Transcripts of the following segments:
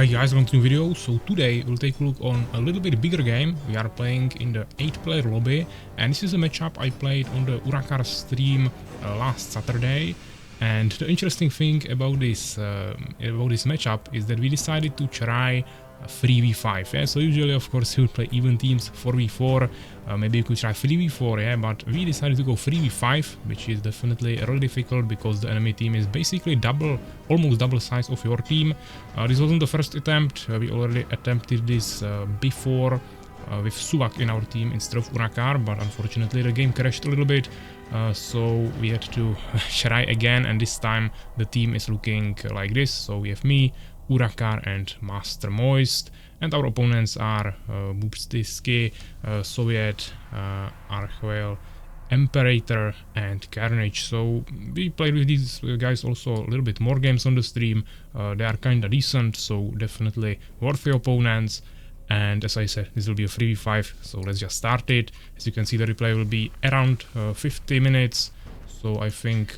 Hi guys, welcome to a new video. So today we'll take a look on a little bit bigger game. We are playing in the 8-player lobby, and this is a matchup I played on the Urakar stream last Saturday. And the interesting thing about this matchup is that we decided to try 3v5. Yeah, so usually of course you would play even teams 4v4, maybe you could try 3v4, yeah, but we decided to go 3v5, which is definitely really difficult because the enemy team is basically almost double size of your team. This wasn't the first attempt, we already attempted this before with Suvak in our team instead of Urakar, but unfortunately the game crashed a little bit, so we had to try again, and this time the team is looking like this. So we have me, Urakar and Master Moist, and our opponents are Bubstisky, Soviet, Archwell, Imperator and Carnage. So we played with these guys also a little bit more games on the stream. They are kinda decent, so definitely worthy opponents. And as I said, this will be a 3v5, so let's just start it. As you can see, the replay will be around 50 minutes, so I think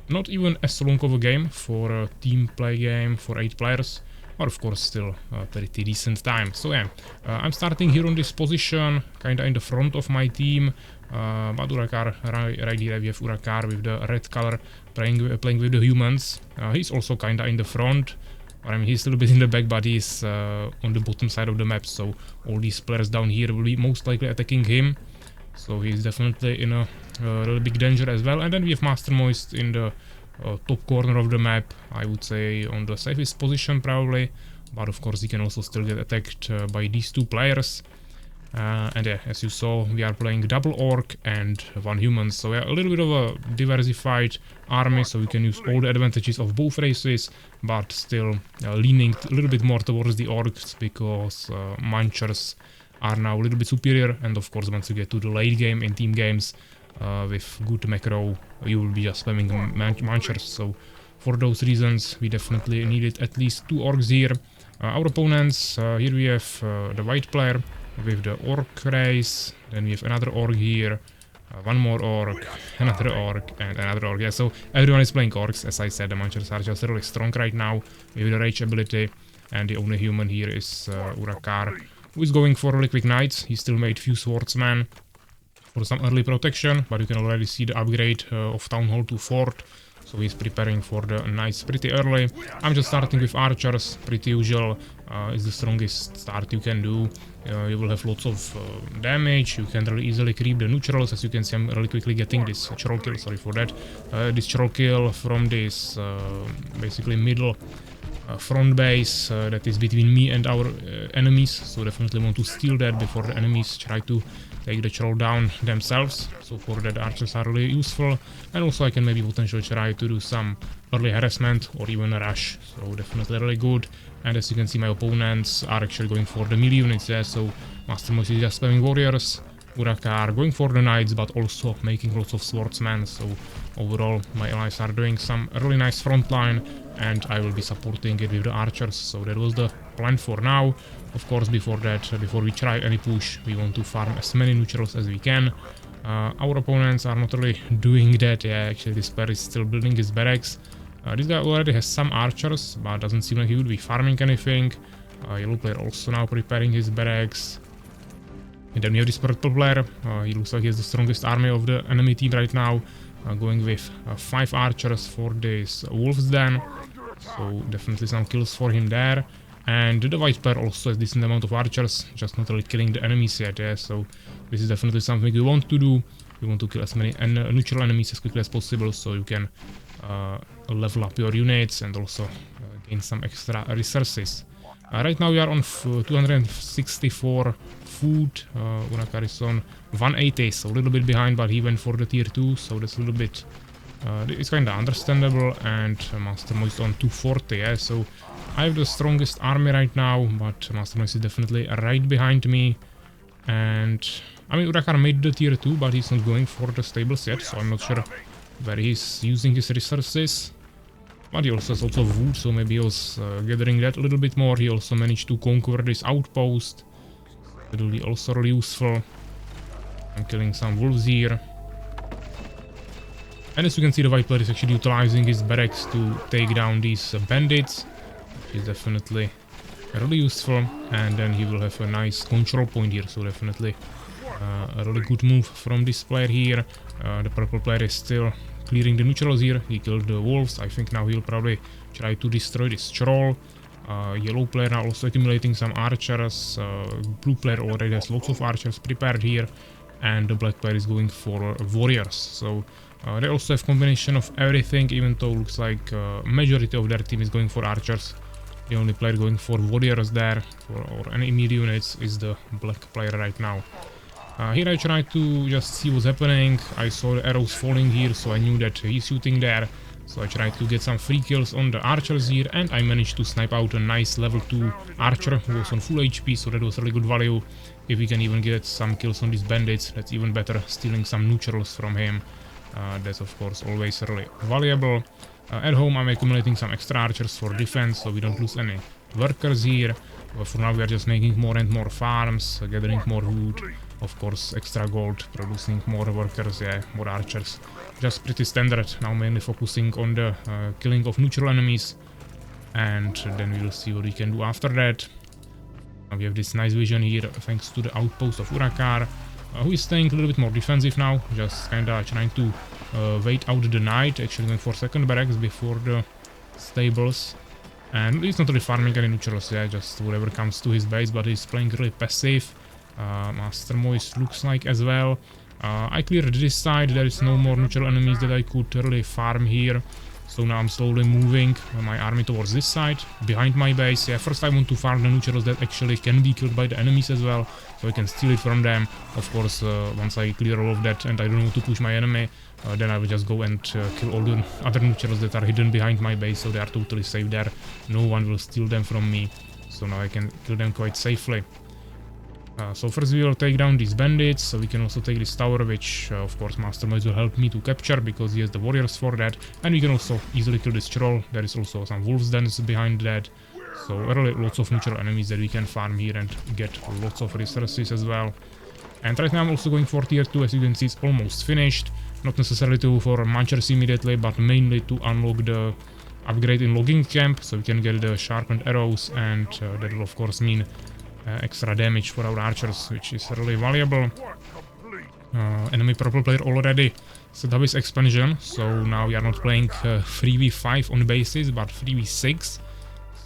not even as long of a game for a team play game for 8 players, but of course still a pretty decent time. So yeah, I'm starting here on this position, kinda in the front of my team, but Urakar, right here we have Urakar with the red color playing with the humans. He's also kinda in the front. I mean, he's a little bit in the back, but he's on the bottom side of the map, so all these players down here will be most likely attacking him. So he's definitely in a really big danger as well. And then we have Master Moist in the top corner of the map, I would say on the safest position probably. But of course he can also still get attacked by these two players. And yeah, as you saw, we are playing double orc and one human, so yeah, a little bit of a diversified army, so we can use all the advantages of both races, but still leaning a little bit more towards the orcs because munchers are now a little bit superior. And of course, once you get to the late game in team games with good macro, you will be just spamming munchers. So for those reasons, we definitely needed at least 2 orcs here. Our opponents, here we have the white player with the orc race, then we have another orc here, one more orc, another orc, and another orc. Yeah, so everyone is playing orcs. As I said, the munchers are just really strong right now with the rage ability, and the only human here is Urakar, who is going for really quick knights. He still made few swordsmen for some early protection, but you can already see the upgrade of Town Hall to Fort. So he's preparing for the knights pretty early. I'm just starting with archers, pretty usual. It's the strongest start you can do. You will have lots of damage. You can really easily creep the neutrals. As you can see, I'm really quickly getting this troll kill, sorry for that. This troll kill from this basically middle front base that is between me and our enemies. So definitely want to steal that before the enemies try to take the troll down themselves. So for that, archers are really useful, and also I can maybe potentially try to do some early harassment or even a rush, so definitely really good. And as you can see, my opponents are actually going for the melee units there, so Master Moist is just spamming warriors, Urakar going for the knights, but also making lots of swordsmen. So overall, my allies are doing some really nice front line, and I will be supporting it with the archers. So that was the plan for now. Of course, before that, before we try any push, we want to farm as many neutrals as we can. Our opponents are not really doing that. Yeah, actually this player is still building his barracks. This guy already has some archers, but doesn't seem like he would be farming anything. Yellow player also now preparing his barracks. And then we have this purple player. He looks like he has the strongest army of the enemy team right now, going with 5 archers for this wolf's den. So definitely some kills for him there. And the white player also has a decent amount of archers, just not really killing the enemies yet. Yeah? So this is definitely something we want to do. We want to kill as many neutral enemies as quickly as possible, so you can level up your units and also gain some extra resources. Right now we are on 264 food. Urakar is on 180, so a little bit behind, but he went for the tier 2, so that's a little bit it's kinda understandable. And Master Moist on 240, yeah, so I have the strongest army right now, but Master Moist is definitely right behind me. And I mean, Urakar made the tier 2, but he's not going for the stables yet, so I'm not sure where he's using his resources. But he also has lots of wood, so maybe he was gathering that a little bit more. He also managed to conquer this outpost. It will be also really useful. I'm killing some wolves here. And as you can see, the white player is actually utilizing his barracks to take down these bandits. Which is definitely really useful, and then he will have a nice control point here, so definitely a really good move from this player here. The purple player is still clearing the neutrals here. He killed the wolves. I think now he'll probably try to destroy this troll. Yellow player now also accumulating some archers. Blue player already has lots of archers prepared here, and the black player is going for warriors. So they also have combination of everything, even though looks like majority of their team is going for archers. The only player going for warriors there, or any melee units, is the black player right now. Here I tried to just see what's happening. I saw the arrows falling here, so I knew that he's shooting there. So I tried to get some free kills on the archers here, and I managed to snipe out a nice level 2 archer who was on full HP, so that was really good value. If we can even get some kills on these bandits, that's even better, stealing some neutrals from him. That's of course always really valuable. At home I'm accumulating some extra archers for defense, so we don't lose any workers here. For now we are just making more and more farms, gathering more wood, of course extra gold, producing more workers, yeah, more archers. Just pretty standard, now mainly focusing on the killing of neutral enemies, and then we will see what we can do after that. We have this nice vision here thanks to the outpost of Urakar, who is staying a little bit more defensive now, just kinda trying to wait out the night, actually going for second barracks before the stables. And he's not really farming any neutrals, yeah, just whatever comes to his base, but he's playing really passive. Master Moist looks like as well. I cleared this side, there is no more neutral enemies that I could really farm here. So now I'm slowly moving my army towards this side, behind my base. Yeah, first I want to farm the neutrals that actually can be killed by the enemies as well, so I can steal it from them. Of course, once I clear all of that and I don't want to push my enemy, then I will just go and kill all the other neutrals that are hidden behind my base, so they are totally safe there. No one will steal them from me, so now I can kill them quite safely. So first we will take down these bandits, so we can also take this tower, which of course Master Moist will help me to capture, because he has the warriors for that. And we can also easily kill this troll. There is also some wolves dens behind that, so really lots of neutral enemies that we can farm here and get lots of resources as well. And right now I'm also going for tier 2, as you can see it's almost finished. Not necessarily for munchers immediately, but mainly to unlock the upgrade in logging camp, so we can get the sharpened arrows, and that will of course mean extra damage for our archers, which is really valuable. Enemy purple player already set up his expansion, so now we are not playing 3v5 on bases, but 3v6,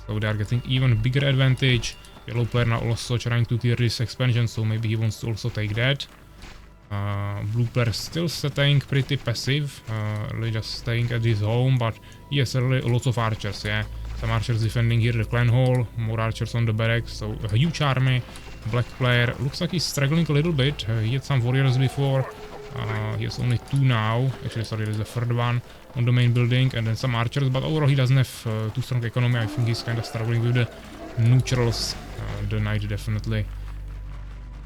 so they are getting even bigger advantage. Yellow player now also trying to clear this expansion, so maybe he wants to also take that. Blue player still staying pretty passive, really just staying at his home, but he has really lots of archers, yeah. Some archers defending here the clan hall, more archers on the barracks, so a huge army. Black player looks like he's struggling a little bit. He had some warriors before, he has only 2 now. Actually, sorry, there's a third one on the main building, and then some archers, but overall he doesn't have too strong economy. I think he's kind of struggling with the neutrals. The knight definitely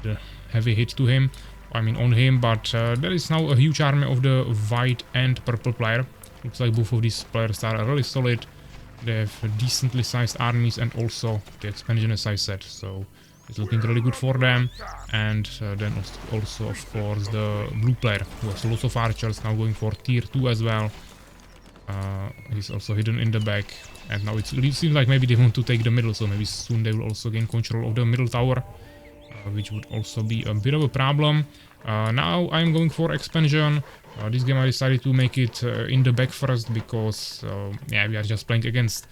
the heavy hit to him, I mean on him, but there is now a huge army of the white and purple player. Looks like both of these players are really solid. They have decently sized armies, and also the expansion, as I said, so it's looking really good for them. And then also of course the blue player, who has lots of archers, now going for tier 2 as well. He's also hidden in the back, and now it seems like maybe they want to take the middle, so maybe soon they will also gain control of the middle tower, which would also be a bit of a problem. Now I'm going for expansion. This game I decided to make it in the back first, because yeah, we are just playing against,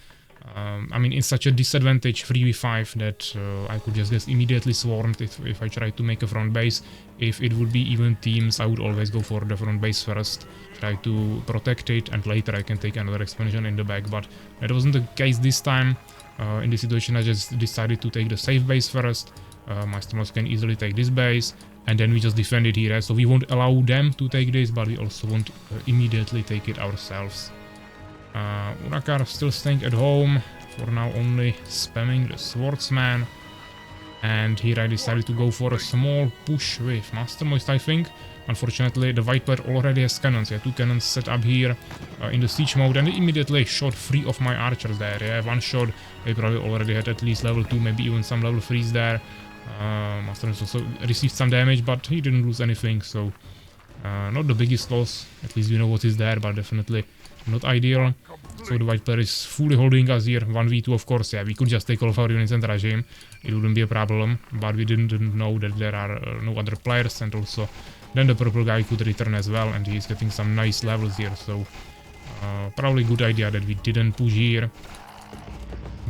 I mean, in such a disadvantage 3v5 that I could just get immediately swarmed if I tried to make a front base. If it would be even teams, I would always go for the front base first, try to protect it, and later I can take another expansion in the back, but that wasn't the case this time. In this situation I just decided to take the safe base first. Master Moist can easily take this base, and then we just defend it here, so we won't allow them to take this, but we also won't immediately take it ourselves. Urakar still staying at home, for now only spamming the swordsman, and here I decided to go for a small push with Master Moist, I think. Unfortunately the white player already has cannons, yeah, 2 cannons set up here in the siege mode, and they immediately shot 3 of my archers there, yeah, 1 shot. They probably already had at least level 2, maybe even some level 3s there. Master Moist also received some damage, but he didn't lose anything, so not the biggest loss. At least we know what is there, but definitely not ideal. So the white player is fully holding us here, 1v2 of course, yeah, we could just take all of our units and rush him, it wouldn't be a problem, but we didn't know that there are no other players, and also then the purple guy could return as well, and he's getting some nice levels here, so probably good idea that we didn't push here.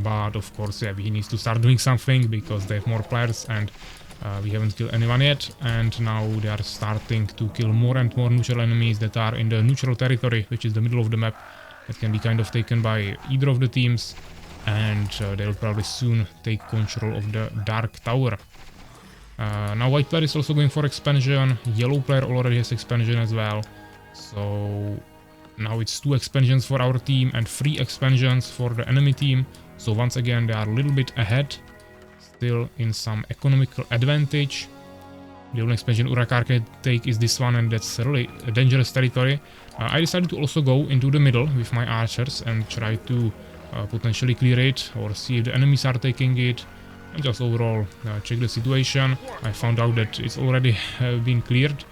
But of course, yeah, he needs to start doing something because they have more players, and we haven't killed anyone yet, and now they are starting to kill more and more neutral enemies that are in the neutral territory, which is the middle of the map. That can be kind of taken by either of the teams, and they'll probably soon take control of the Dark Tower. Now white player is also going for expansion, yellow player already has expansion as well, so now it's 2 expansions for our team and 3 expansions for the enemy team, so once again they are a little bit ahead, still in some economical advantage. The only expansion Urakar can take is this one, and that's really a dangerous territory. I decided to also go into the middle with my archers and try to potentially clear it or see if the enemies are taking it, and just overall check the situation. I found out that it's already been cleared,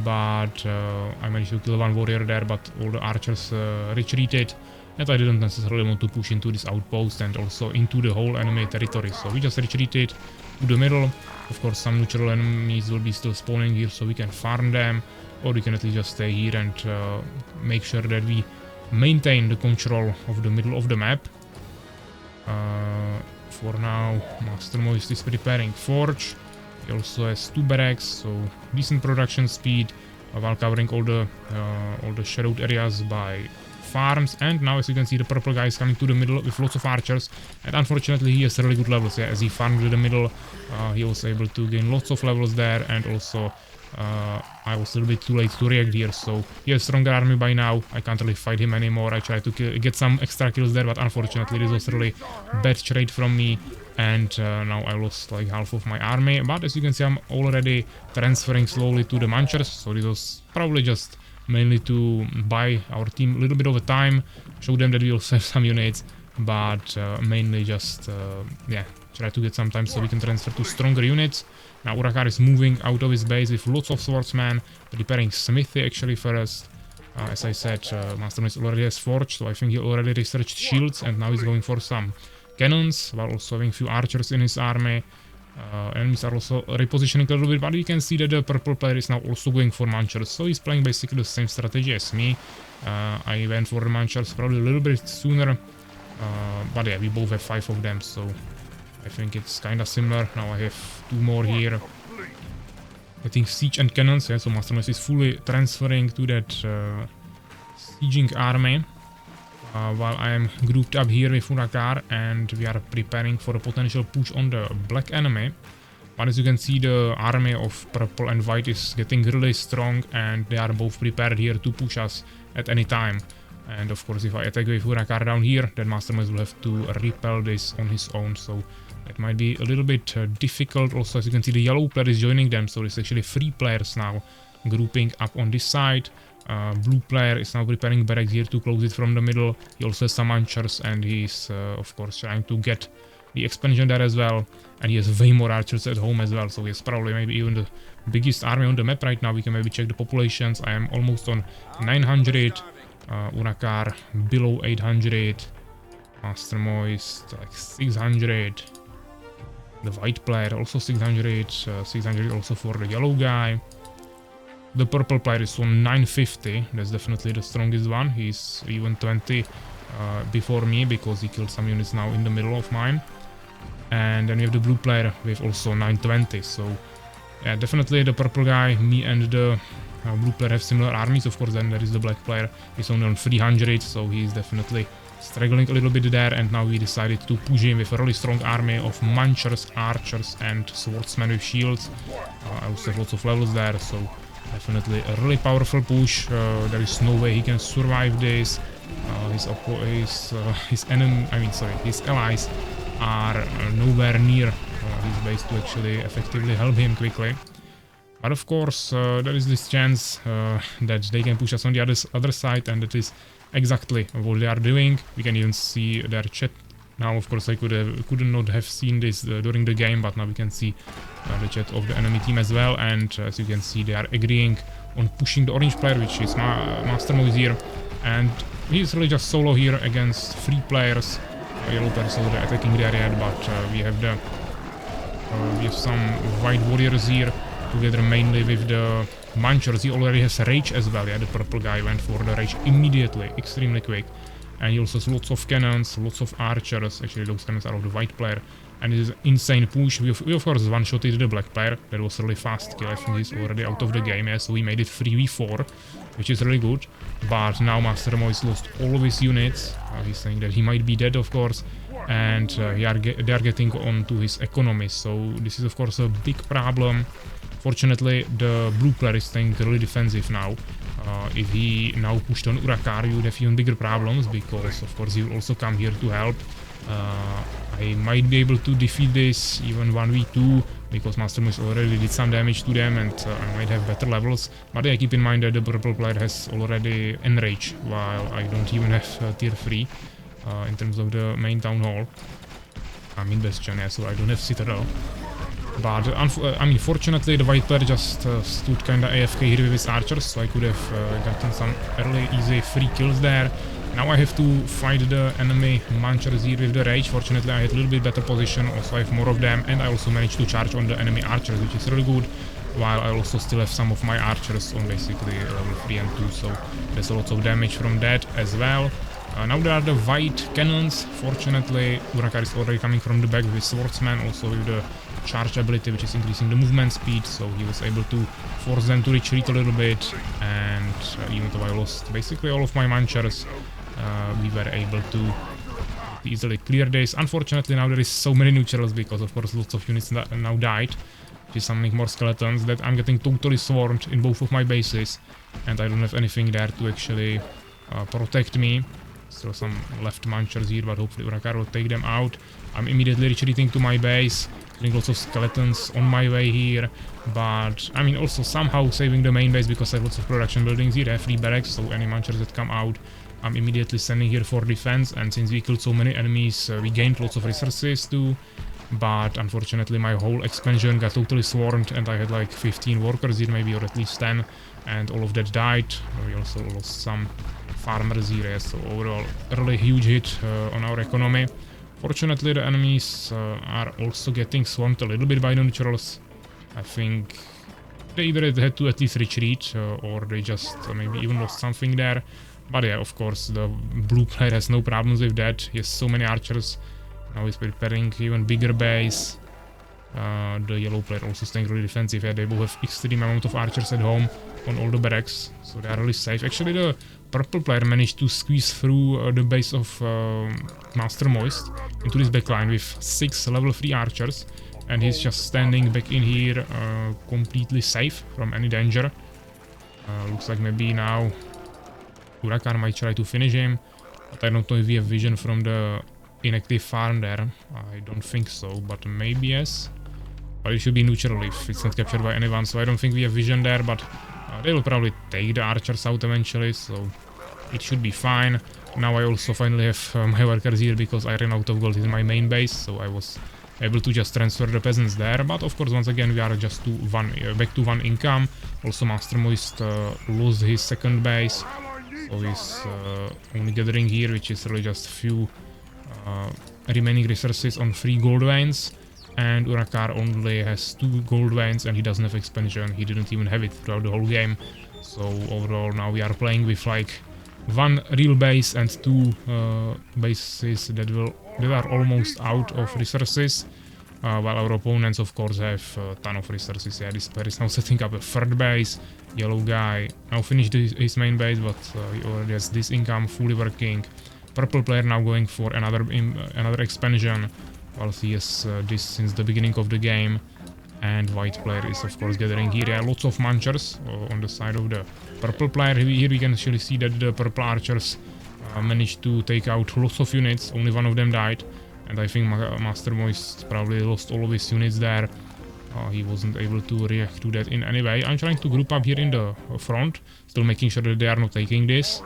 but I managed to kill 1 warrior there, but all the archers retreated, and I didn't necessarily want to push into this outpost and also into the whole enemy territory, so we just retreated to the middle. Of course, some neutral enemies will be still spawning here, so we can farm them, or we can at least just stay here and make sure that we maintain the control of the middle of the map. For now, Master Moist is preparing Forge. He also has 2 barracks, so decent production speed while covering all the shadowed areas by farms. And now, as you can see, the purple guy is coming to the middle with lots of archers, and unfortunately he has really good levels. Yeah, as he farmed in the middle, he was able to gain lots of levels there, and also I was a little bit too late to react here, so he has a stronger army by now. I can't really fight him anymore. I tried to get some extra kills there, but unfortunately this was really bad trade from me, and now I lost like half of my army. But as you can see, I'm already transferring slowly to the Munchers, so this was probably just mainly to buy our team a little bit of a time, show them that we also have some units, but mainly just yeah, try to get some time so we can transfer to stronger units. Now Urakar is moving out of his base with lots of swordsmen, repairing smithy actually first. As I said, Master Moist already has Forge, so I think he already researched shields, and now he's going for some cannons, while also having few archers in his army. Enemies are also repositioning a little bit, but you can see that the purple player is now also going for Munchers, so he's playing basically the same strategy as me. I went for the Munchers probably a little bit sooner, but yeah, we both have 5 of them, so I think it's kinda similar. Now I have 2 more here. I think siege and cannons, yeah, so Master Moist is fully transferring to that sieging army, while I am grouped up here with Urakar, and we are preparing for a potential push on the black enemy. But as you can see, the army of purple and white is getting really strong, and they are both prepared here to push us at any time. And of course, if I attack with Urakar down here, then Master Moist will have to repel this on his own, so it might be a little bit difficult. Also, as you can see, the yellow player is joining them, so it's actually 3 players now grouping up on this side. Blue player is now preparing barracks here to close it from the middle. He also has some archers, and he's of course trying to get the expansion there as well. And he has way more archers at home as well, so he's probably maybe even the biggest army on the map right now. We can maybe check the populations. I am almost on 900. Urakar below 800. Master Moist like 600. The white player also 600. 600 also for the yellow guy. The purple player is on 950. That's definitely the strongest one. He's even 20 before me because he killed some units now in the middle of mine. And then we have the blue player with also 920. So yeah, definitely the purple guy, me and the blue player have similar armies. Of course, then there is the black player. He's only on 300, so he's definitely struggling a little bit there. And now we decided to push him with a really strong army of Munchers, archers, and swordsmen with shields. I also have lots of levels there, so definitely a really powerful push. There is no way he can survive this. His allies are nowhere near his base to actually effectively help him quickly. But of course, there is this chance that they can push us on the other side, and that is exactly what they are doing. We can even see their chat now. Of course, I could not have seen this during the game, but now we can see the chat of the enemy team as well. And as you can see, they are agreeing on pushing the orange player, which is Master Moist here. And he's really just solo here against 3 players. Yellow players already attacking there yet, but we have some white warriors here together mainly with the munchers. He already has rage as well. Yeah, the purple guy went for the rage immediately, extremely quick. And he also has lots of cannons, lots of archers. Actually, those cannons are of the white player. And it is insane push. We of course one-shotted the black player. That was a really fast kill. I think he's already out of the game. Yeah, so we made it 3v4, which is really good. But now Master Moist lost all of his units. He's saying that he might be dead, of course. And they are getting onto his economy. So this is of course a big problem. Fortunately, the blue player is staying really defensive now. If he now pushed on Urakar, you would have even bigger problems, because of course he will also come here to help. I might be able to defeat this even 1v2, because Master Moist already did some damage to them, and I might have better levels. But yeah, keep in mind that the purple player has already Enrage, while I don't even have tier 3 in terms of the main town hall. I'm in Bastion, yeah, so I don't have Citadel. But I mean, fortunately, the white player just stood kinda AFK here with his archers, so I could have gotten some early, easy free kills there. Now I have to fight the enemy munchers here with the rage. Fortunately, I had a little bit better position, also I have more of them, and I also managed to charge on the enemy archers, which is really good. While I also still have some of my archers on basically level 3 and 2, so there's a lot of damage from that as well. Now there are the white cannons. Fortunately, Urakar is already coming from the back with his swordsman, also with the charge ability, which is increasing the movement speed, so he was able to force them to retreat a little bit. And even though I lost basically all of my munchers, we were able to easily clear this. Unfortunately, now there is so many neutrals, because of course lots of units now died, which is summoning more skeletons, that I'm getting totally swarmed in both of my bases, and I don't have anything there to actually protect me. Still some left munchers here, but hopefully Urakar will take them out. I'm immediately retreating to my base, getting lots of skeletons on my way here, but I mean also somehow saving the main base, because I have lots of production buildings here. I have 3 barracks, so any munchers that come out, I'm immediately sending here for defense. And since we killed so many enemies, we gained lots of resources too. But unfortunately my whole expansion got totally swarmed, and I had like 15 workers here maybe, or at least 10, and all of that died. We also lost some farmers here, so overall a really huge hit on our economy. Fortunately, the enemies are also getting swamped a little bit by the neutrals. I think they either had to at least retreat, or they just maybe even lost something there. But yeah, of course, the blue player has no problems with that. He has so many archers. Now he's preparing even bigger base. The yellow player also staying really defensive. Yeah, they both have extreme amount of archers at home on all the barracks, so they are really safe. Actually, the purple player managed to squeeze through the base of Master Moist into this backline with 6 level 3 archers, and he's just standing back in here completely safe from any danger. Looks like maybe now Urakar might try to finish him, but I don't know if we have vision from the inactive farm there. I don't think so, but maybe yes. But it should be neutral if it's not captured by anyone, so I don't think we have vision there, but they will probably take the archers out eventually, so it should be fine. Now I also finally have my workers here, because I ran out of gold in my main base, so I was able to just transfer the peasants there. But of course, once again, we are just back to 1 income. Also, Master Moist lost his second base, so he's only gathering here, which is really just few remaining resources on 3 gold veins. And Urakar only has 2 gold veins, and he doesn't have expansion. He didn't even have it throughout the whole game. So overall, now we are playing with like 1 real base and 2 bases that are almost out of resources, while our opponents of course have a ton of resources. Yeah, this player is now setting up a 3rd base. Yellow guy now finished his main base, but he already has this income fully working. Purple player now going for another expansion, while he has this since the beginning of the game. And white player is of course gathering here. Yeah, lots of munchers on the side of the purple player. Here we can actually see that the purple archers managed to take out lots of units. Only 1 of them died, and I think Master Moist probably lost all of his units there. He wasn't able to react to that in any way. I'm trying to group up here in the front, still making sure that they are not taking this.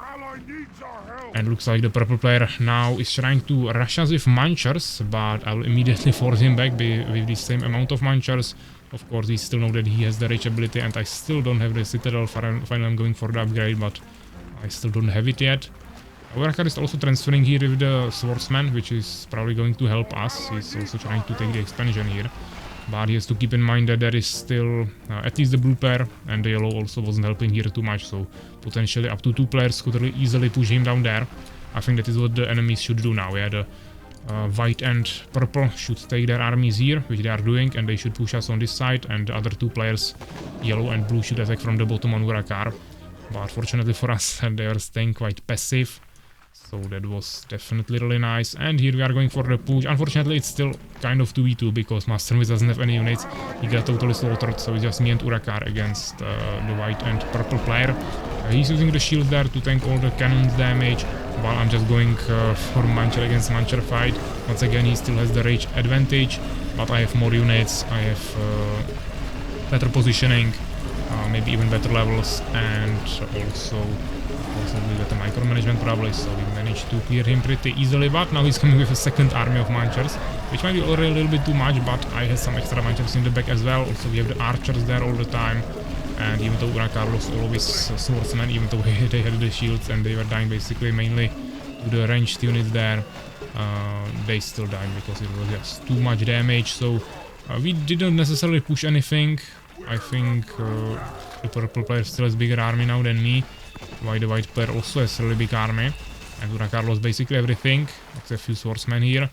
And looks like the purple player now is trying to rush us with munchers, but I will immediately force him back with the same amount of munchers. Of course, he still knows that he has the rage ability, and I still don't have the citadel. Finally, I'm going for the upgrade, but I still don't have it yet. Urakar is also transferring here with the swordsman, which is probably going to help us. He's also trying to take the expansion here. But he has to keep in mind that there is still at least the blue player, and the yellow also wasn't helping here too much, so potentially up to 2 players could really easily push him down there. I think that is what the enemies should do now. Yeah, the white and purple should take their armies here, which they are doing, and they should push us on this side, and the other 2 players, yellow and blue, should attack from the bottom on Urakar. But fortunately for us, they are staying quite passive. So that was definitely really nice. And here we are going for the push. Unfortunately, it's still kind of 2v2 because Master Miss doesn't have any units. He got totally slaughtered, so it's just me and Urakar against the white and purple player. He's using the shield there to tank all the cannons damage, while I'm just going for Mancher against Mancher fight. Once again, he still has the rage advantage, but I have more units, I have better positioning, maybe even better levels, and also with the micromanagement probably, so we managed to clear him pretty easily. But now he's coming with a second army of Manchers, which might be already a little bit too much, but I have some extra Manchers in the back as well. Also we have the archers there all the time, and even though Urakar lost all of his swordsmen, even though they had the shields and they were dying basically mainly to the ranged units there, they still died because it was just too much damage. So we didn't necessarily push anything. I think the purple player still has bigger army now than me, while the white player also has a really big army, and Urakar lost basically everything except a few swordsmen here,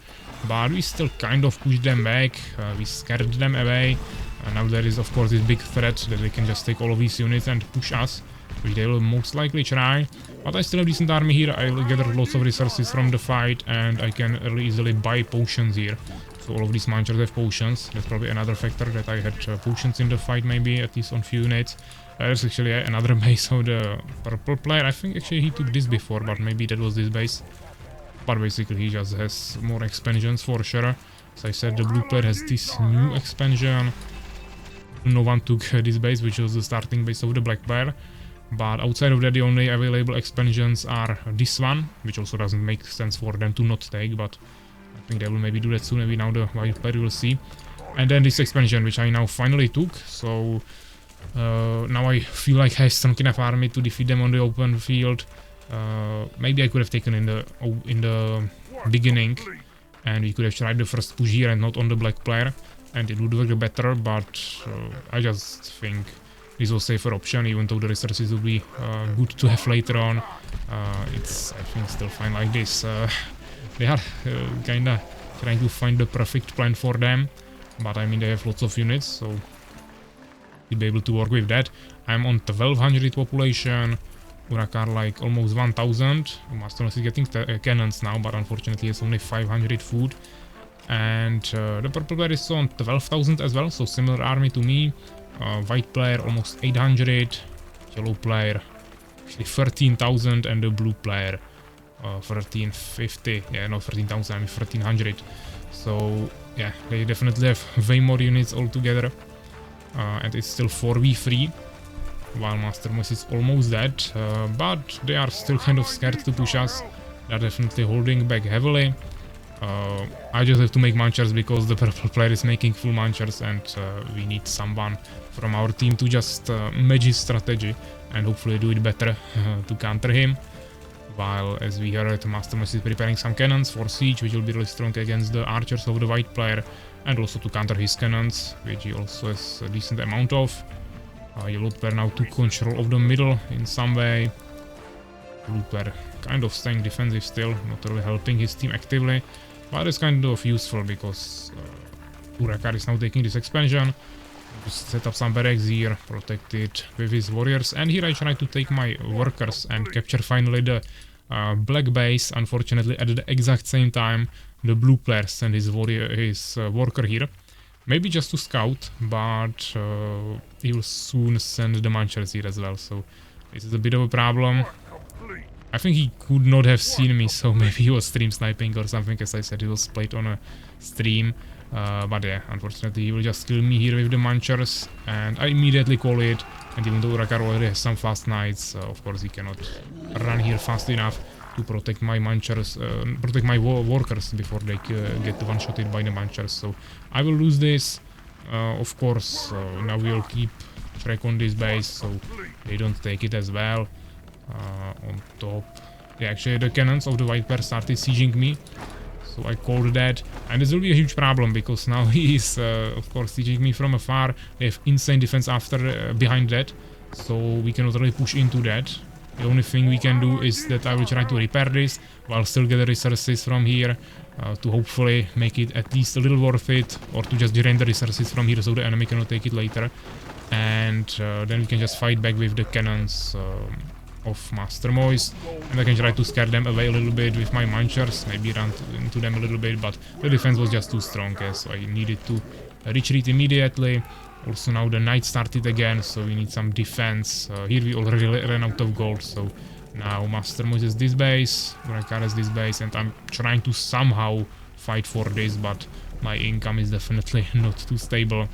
but we still kind of pushed them back, we scared them away, and now there is of course this big threat that they can just take all of these units and push us, which they will most likely try. But I still have decent army here, I will gather lots of resources from the fight, and I can really easily buy potions here. So all of these Manchers have potions. That's probably another factor, that I had potions in the fight, maybe at least on few units. There's actually another base of the purple player. I think actually he took this before, but maybe that was this base. But basically he just has more expansions for sure. As I said, the blue player has this new expansion. No one took this base, which was the starting base of the black player. But outside of that, the only available expansions are this one, which also doesn't make sense for them to not take, but I think they will maybe do that soon. Maybe now the white player will see. And then this expansion, which I now finally took. So now I feel like I have strong enough army to defeat them on the open field. Maybe I could have taken in the beginning, and we could have tried the first push here and not on the black player, and it would work better. But I just think this was a safer option, even though the resources will be good to have later on. It's, I think, still fine like this. They are kinda trying to find the perfect plan for them, but I mean they have lots of units, so we'll be able to work with that. I'm on 1200 population, Urakar like almost 1000. Master is getting cannons now, but unfortunately it's only 500 food. And the purple player is on 12,000 as well, so similar army to me. White player almost 800, yellow player actually 13,000, and the blue player 1350. Yeah, not 13,000, I mean 1300. So yeah, they definitely have way more units altogether. And it's still 4v3, while Master Moose is almost dead, but they are still kind of scared to push us. They're definitely holding back heavily. I just have to make Manchers because the purple player is making full Manchers, and we need someone from our team to just match his strategy and hopefully do it better to counter him. While, as we heard, Master Moose is preparing some cannons for siege, which will be really strong against the archers of the white player, and also to counter his cannons, which he also has a decent amount of. Yellow player now took control of the middle in some way. Blue player kind of staying defensive still, not really helping his team actively, but it's kind of useful because Urakar is now taking this expansion. Just set up some barracks here, protect it with his warriors, and here I try to take my workers and capture finally the black base. Unfortunately, at the exact same time, the blue player sent his worker here. Maybe just to scout, but he will soon send the Manchers here as well, so this is a bit of a problem. I think he could not have seen me, so maybe he was stream sniping or something. As I said, he was played on a stream. But yeah, unfortunately he will just kill me here with the Manchers, and I immediately call it. And even though Urakar already has some fast knights, of course he cannot run here fast enough to protect my Manchers, protect my workers before they get one-shotted by the Manchers. So I will lose this. Of course, now we'll keep track on this base so they don't take it as well. on top. Yeah, actually the cannons of the White Bear started sieging me. So I called that, and this will be a huge problem because now he is, of course, sieging me from afar. They have insane defense after behind that, so we cannot really push into that. The only thing we can do is that I will try to repair this while still get the resources from here to hopefully make it at least a little worth it, or to just drain the resources from here so the enemy cannot take it later. And then we can just fight back with the cannons of Master Moist, and I can try to scare them away a little bit with my munchers, maybe run into them a little bit, but the defense was just too strong, so I needed to retreat immediately. Also now the night started again, so we need some defense. Here we already ran out of gold, so now Master Moist is this base, Urakar is this base, and I'm trying to somehow fight for this, but my income is definitely not too stable.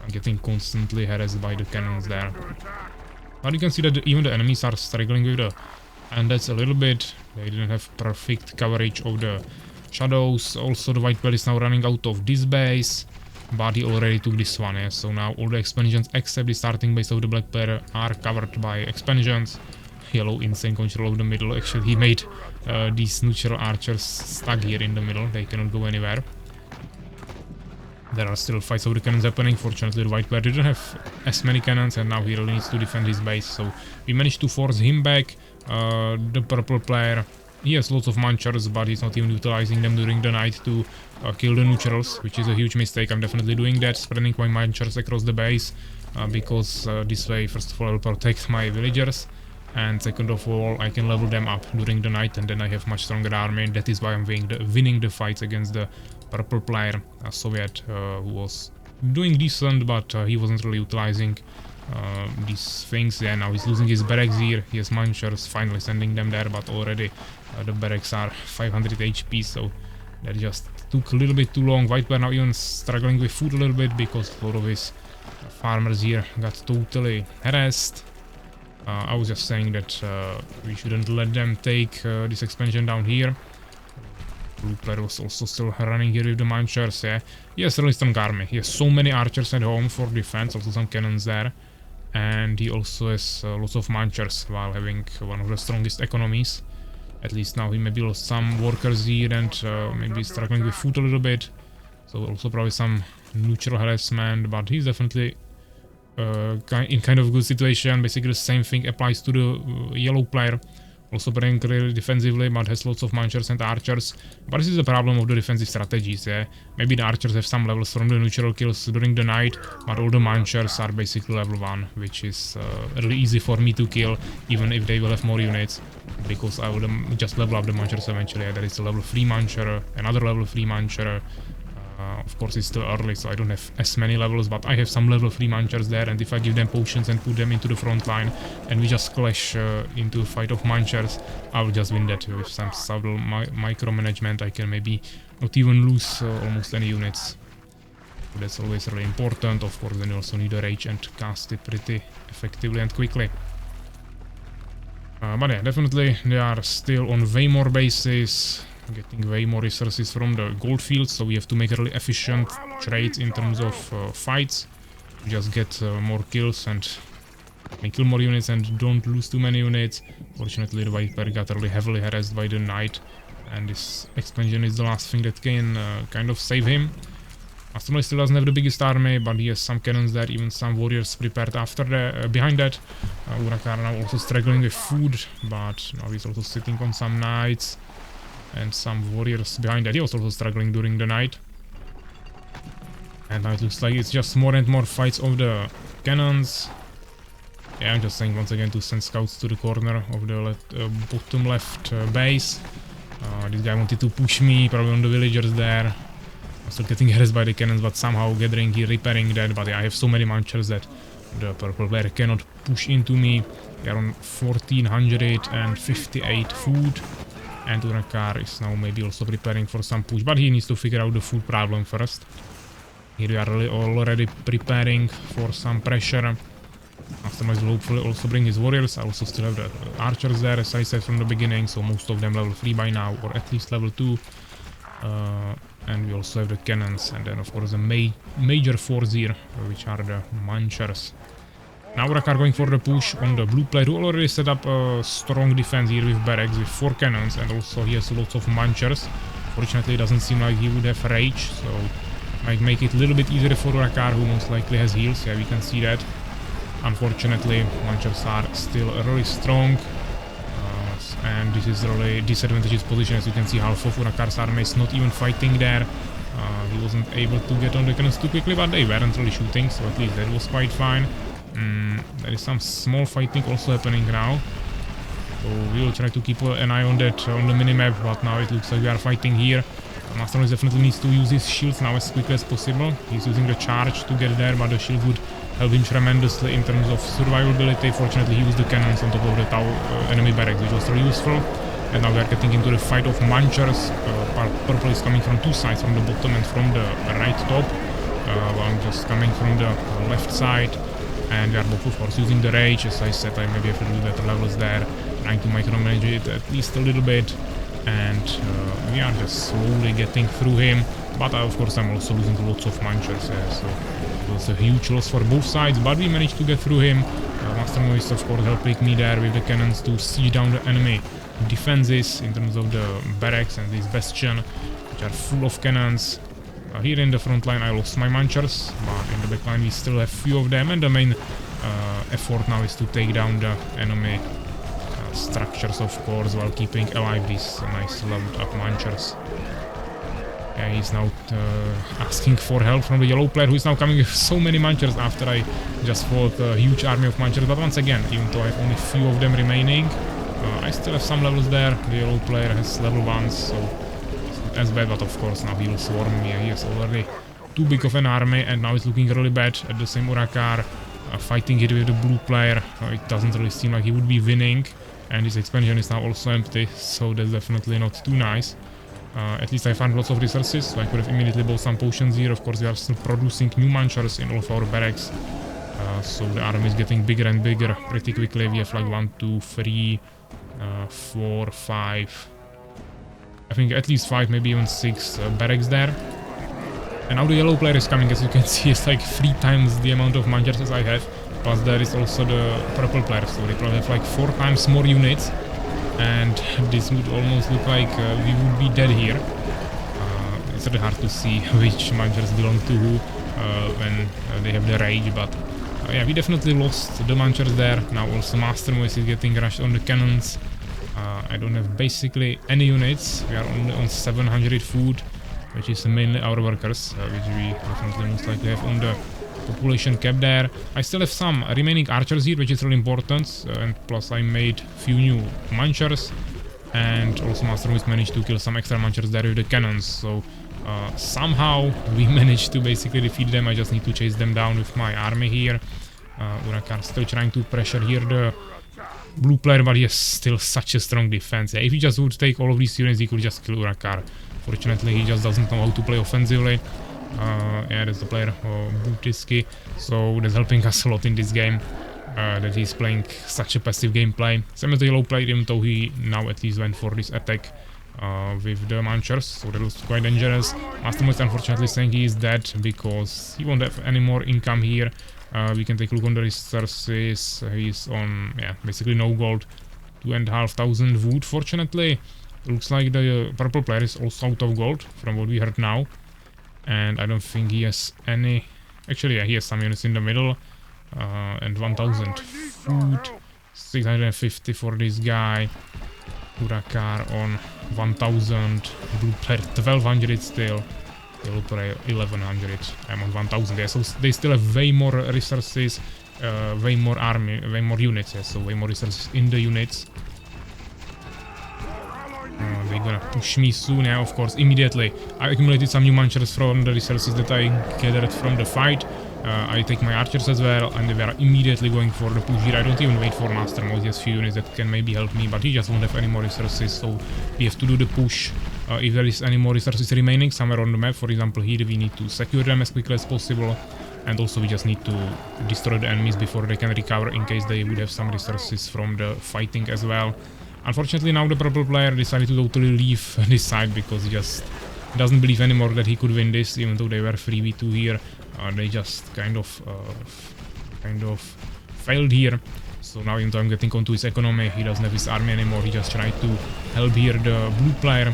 I'm getting constantly harassed by the cannons there. But you can see that even the enemies are struggling with the... and that's a little bit... they didn't have perfect coverage of the shadows. Also the White Bear is now running out of this base, but he already took this one, yeah? So now all the expansions except the starting base of the Black Bear are covered by expansions. Yellow insane control of the middle. Actually he made these neutral archers stuck here in the middle, they cannot go anywhere. There are still fights of the cannons happening. Fortunately the White Bear didn't have as many cannons, and now he really needs to defend his base, so we managed to force him back. The purple player, he has lots of munchers, but he's not even utilizing them during the night to kill the neutrals, which is a huge mistake. I'm definitely doing that, spreading my munchers across the base, because this way, first of all, I will protect my villagers, and second of all, I can level them up during the night, and then I have much stronger army. That is why I'm winning the fights against the purple player, a Soviet, who was doing decent, but he wasn't really utilizing these things. Yeah, now he's losing his barracks here. He has munchers, finally sending them there, but already the barracks are 500 HP, so that just took a little bit too long. White Bear now even struggling with food a little bit because a lot of his farmers here got totally harassed. I was just saying that we shouldn't let them take this expansion down here. Blue player was also still running here with the munchers, yeah. He has really strong army. He has so many archers at home for defense, also some cannons there. And he also has lots of munchers while having one of the strongest economies. At least now he maybe lost some workers here and maybe struggling with food a little bit. So also probably some neutral harassment, but he's definitely in kind of good situation. Basically the same thing applies to the yellow player. Also playing really defensively, but has lots of munchers and archers. But this is the problem of the defensive strategies, yeah. Maybe the archers have some levels from the neutral kills during the night, but all the munchers are basically level 1, which is really easy for me to kill, even if they will have more units, because I will just level up the munchers eventually. There is a level 3 muncher, another level 3 muncher. Of course it's still early, so I don't have as many levels, but I have some level 3 munchers there, and if I give them potions and put them into the front line, and we just clash into a fight of munchers, I will just win that with some subtle micromanagement. I can maybe not even lose almost any units. So that's always really important. Of course, then you also need a rage and cast it pretty effectively and quickly. But yeah, definitely they are still on way more bases, getting way more resources from the gold fields, so we have to make a really efficient trade in terms of fights. Just get more kills and kill more units and don't lose too many units. Fortunately the White Bear got really heavily harassed by the night, and this expansion is the last thing that can kind of save him. Master Moist still doesn't have the biggest army, but he has some cannons there, even some warriors prepared after the, behind that. Urakar now also struggling with food, but now he's also sitting on some knights and some warriors behind that. He was also struggling during the night. And now it looks like it's just more and more fights of the cannons. Yeah, I'm just saying once again to send scouts to the corner of the bottom left base. This guy wanted to push me, probably on the villagers there. I'm still getting harassed by the cannons, but somehow gathering here, repairing that. But yeah, I have so many munchers that the purple player cannot push into me. We are on 1458 food. And Urakar is now maybe also preparing for some push, but he needs to figure out the food problem first. Here we are already preparing for some pressure. Master Moist will hopefully also bring his warriors. I also still have the archers there, as I said from the beginning, so most of them level 3 by now, or at least level 2. And we also have the cannons, and then of course the major force here, which are the munchers. Now Urakar going for the push on the blue player, who already set up a strong defense here with barracks with 4 cannons, and also he has lots of munchers. Fortunately, it doesn't seem like he would have rage, so might make it a little bit easier for Urakar, who most likely has heals. Yeah, we can see that. Unfortunately, munchers are still really strong, and this is really disadvantageous position. As you can see, half of Urakar's army is not even fighting there. He wasn't able to get on the cannons too quickly, but they weren't really shooting, so at least that was quite fine. There is some small fighting also happening now, so we will try to keep an eye on that on the minimap, but now it looks like we are fighting here. Master definitely needs to use his shields now as quickly as possible. He's using the charge to get there, but the shield would help him tremendously in terms of survivability. Fortunately, he used the cannons on top of the enemy barracks, which was really useful. And now we are getting into the fight of munchers. Purple is coming from 2 sides, from the bottom and from the right top, while just coming from the left side. And we are both, of course, using the rage. As I said, I maybe have to do better levels there, trying to micromanage it at least a little bit. And we are just slowly getting through him. But of course, I'm also losing lots of munchers, so it was a huge loss for both sides. But we managed to get through him. Master is, of course, helping me there with the cannons to siege down the enemy defenses in terms of the barracks and this bastion, which are full of cannons. Here in the front line I lost my munchers, but in the back line we still have few of them, and the main effort now is to take down the enemy structures, of course, while keeping alive these nice leveled up munchers. Yeah, he's now asking for help from the yellow player, who is now coming with so many munchers after I just fought a huge army of munchers. But once again, even though I have only few of them remaining, I still have some levels there. The yellow player has level 1s, so it's not as bad, but of course now he will swarm me. He is already too big of an army, and now it's looking really bad at the same Urakar. Fighting here with the blue player, it doesn't really seem like he would be winning, and his expansion is now also empty, so that's definitely not too nice. At least I found lots of resources, so I could have immediately bought some potions here. Of course, we are still producing new munchers in all of our barracks, so the army is getting bigger and bigger pretty quickly. We have like 1, 2, 3, 4, 5, I think at least 5, maybe even 6 barracks there. And now the yellow player is coming. As you can see, it's like 3 times the amount of munchers as I have, plus there is also the purple player, so they probably have like 4 times more units. And this would almost look like we would be dead here. It's really hard to see which munchers belong to who when they have the rage, but yeah, we definitely lost the munchers there. Now also Master Moise is getting rushed on the cannons. I don't have basically any units. We are only on 700 food, which is mainly our workers, which we definitely most likely have on the population cap there. I still have some remaining archers here, which is really important, and plus I made few new munchers, and also Master Moise managed to kill some extra munchers there with the cannons, so somehow we managed to basically defeat them. I just need to chase them down with my army here. Urakar still trying to pressure here the blue player, but he has still such a strong defense. Yeah, if he just would take all of these units, he could just kill Urakar. Fortunately, he just doesn't know how to play offensively. Yeah, that's the player, Butiski, so that's helping us a lot in this game, that he's playing such a passive gameplay. Same as the yellow player, even though he now at least went for this attack with the munchers, so that was quite dangerous. Master Moise unfortunately saying he is dead because he won't have any more income here. We can take a look on the resources. He's on, yeah, basically no gold, 2,500 wood. Fortunately, looks like the purple player is also out of gold from what we heard now, and I don't think he has any. Actually, yeah, he has some units in the middle, and 1,000 food, 650 for this guy. Urakar on 1,000, blue player 1,200 still, yellow player 1,100. I'm on 1,000 there, so they still have way more resources, way more army, way more units, yeah, so way more resources in the units. They're gonna push me soon, yeah, of course, immediately. I accumulated some new munchers from the resources that I gathered from the fight. I take my archers as well, and they are immediately going for the push here. I don't even wait for Master Moise. He has few units that can maybe help me, but he just won't have any more resources, so we have to do the push. If there is any more resources remaining somewhere on the map, for example here, we need to secure them as quickly as possible, and also we just need to destroy the enemies before they can recover, in case they would have some resources from the fighting as well. Unfortunately, now the purple player decided to totally leave this side because he just doesn't believe anymore that he could win this, even though they were 3v2 here. They just kind of failed here. So now even though I'm getting onto his economy, he doesn't have his army anymore. He just tried to help here the blue player,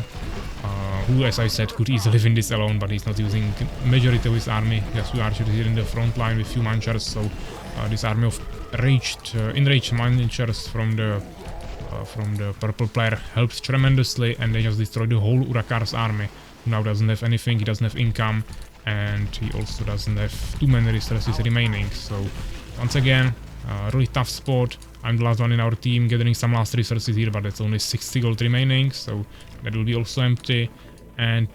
who, as I said, could easily win this alone, but he's not using majority of his army. Just two archers here in the front line with few manchers. So this army of enraged manchers from the purple player helps tremendously, and they just destroyed the whole Urakar's army. Who now doesn't have anything. He doesn't have income, and he also doesn't have too many resources remaining. So once again, really tough spot. I'm the last one in our team gathering some last resources here, but it's only 60 gold remaining, so that will be also empty. And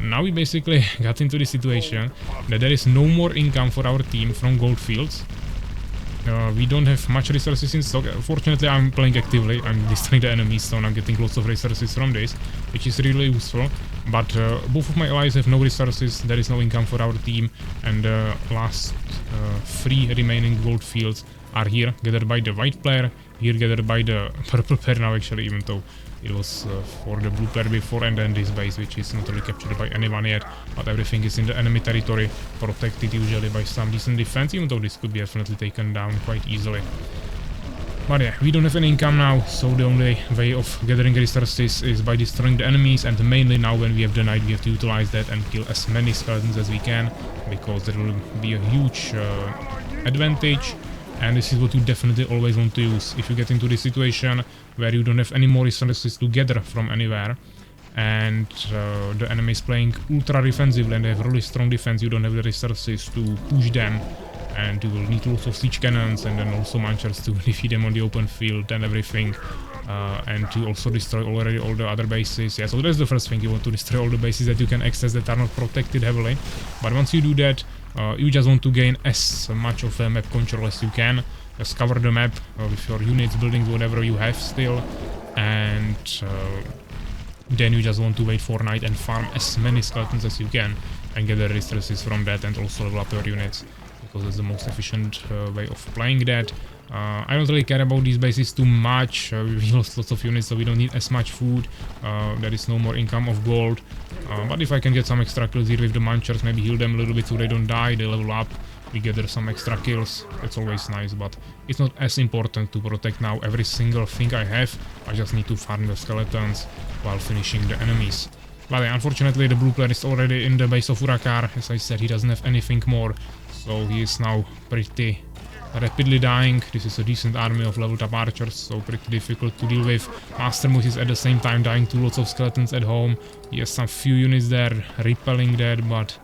now we basically got into the situation that there is no more income for our team from gold fields. We don't have much resources in stock. Fortunately, I'm playing actively. I'm destroying the enemies, so I'm getting lots of resources from this, which is really useful. But both of my allies have no resources. There is no income for our team, and the last 3 remaining gold fields are here, gathered by the white player, here gathered by the purple player now, actually, even though it was for the blue player before, and then this base, which is not really captured by anyone yet, but everything is in the enemy territory, protected usually by some decent defense, even though this could be definitely taken down quite easily. But yeah, we don't have any income now, so the only way of gathering resources is by destroying the enemies, and mainly now when we have the night, we have to utilize that and kill as many skeletons as we can, because that will be a huge advantage. And this is what you definitely always want to use if you get into this situation where you don't have any more resources to gather from anywhere, and the enemy is playing ultra defensively and they have really strong defense. You don't have the resources to push them, and you will need lots of siege cannons and then also manchers to defeat them on the open field and everything, and to also destroy already all the other bases. Yeah, so that's the first thing. You want to destroy all the bases that you can access that are not protected heavily. But once you do that, you just want to gain as much of a map control as you can. Just cover the map with your units, buildings, whatever you have still, and then you just want to wait for night and farm as many skeletons as you can and get the resources from that, and also level up your units, because it's the most efficient way of playing that. I don't really care about these bases too much. We lost lots of units, so we don't need as much food. There is no more income of gold. But if I can get some extra kills here with the manchers, maybe heal them a little bit so they don't die, they level up, we gather some extra kills, that's always nice. But it's not as important to protect now every single thing I have. I just need to farm the skeletons while finishing the enemies. But unfortunately, the blue player is already in the base of Urakar. As I said, he doesn't have anything more, so he is now pretty rapidly dying. This is a decent army of leveled up archers, so pretty difficult to deal with. Master Moose is at the same time dying to lots of skeletons at home. He has some few units there repelling that, but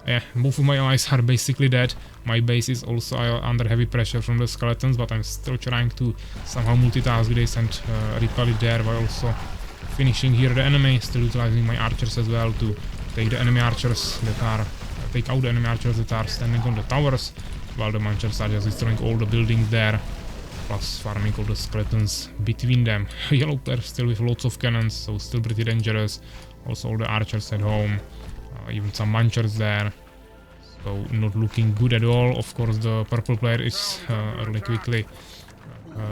yeah, both of my allies are basically dead. My base is also under heavy pressure from the skeletons, but I'm still trying to somehow multitask this and repel it there, while also finishing here the enemy, still utilizing my archers as well to take the enemy archers that are take out the enemy archers that are standing on the towers, while the manchers are just destroying all the buildings there, plus farming all the skeletons between them. Yellow player still with lots of cannons, so still pretty dangerous. Also all the archers at home, even some manchers there, so not looking good at all. Of course the purple player is really quickly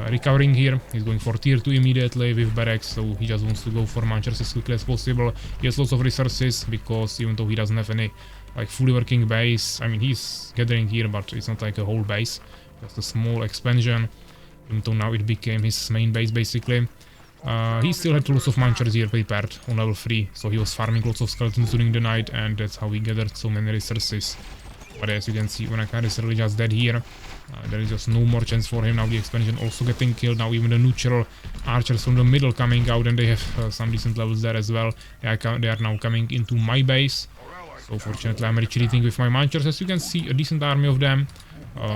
recovering here. He's going for tier 2 immediately with barracks, so he just wants to go for manchers as quickly as possible. He has lots of resources, because even though he doesn't have any like fully working base, I mean he's gathering here, but it's not like a whole base, just a small expansion, even though now it became his main base basically. He still had lots of manchers here prepared on level 3, so he was farming lots of skeletons during the night, and that's how he gathered so many resources. But as you can see, Urakar is really just dead here. There is just no more chance for him. Now the expansion also getting killed. Now even the neutral archers from the middle coming out, and they have some decent levels there as well. They are now coming into my base. So fortunately I'm retreating with my manchers. As you can see, a decent army of them.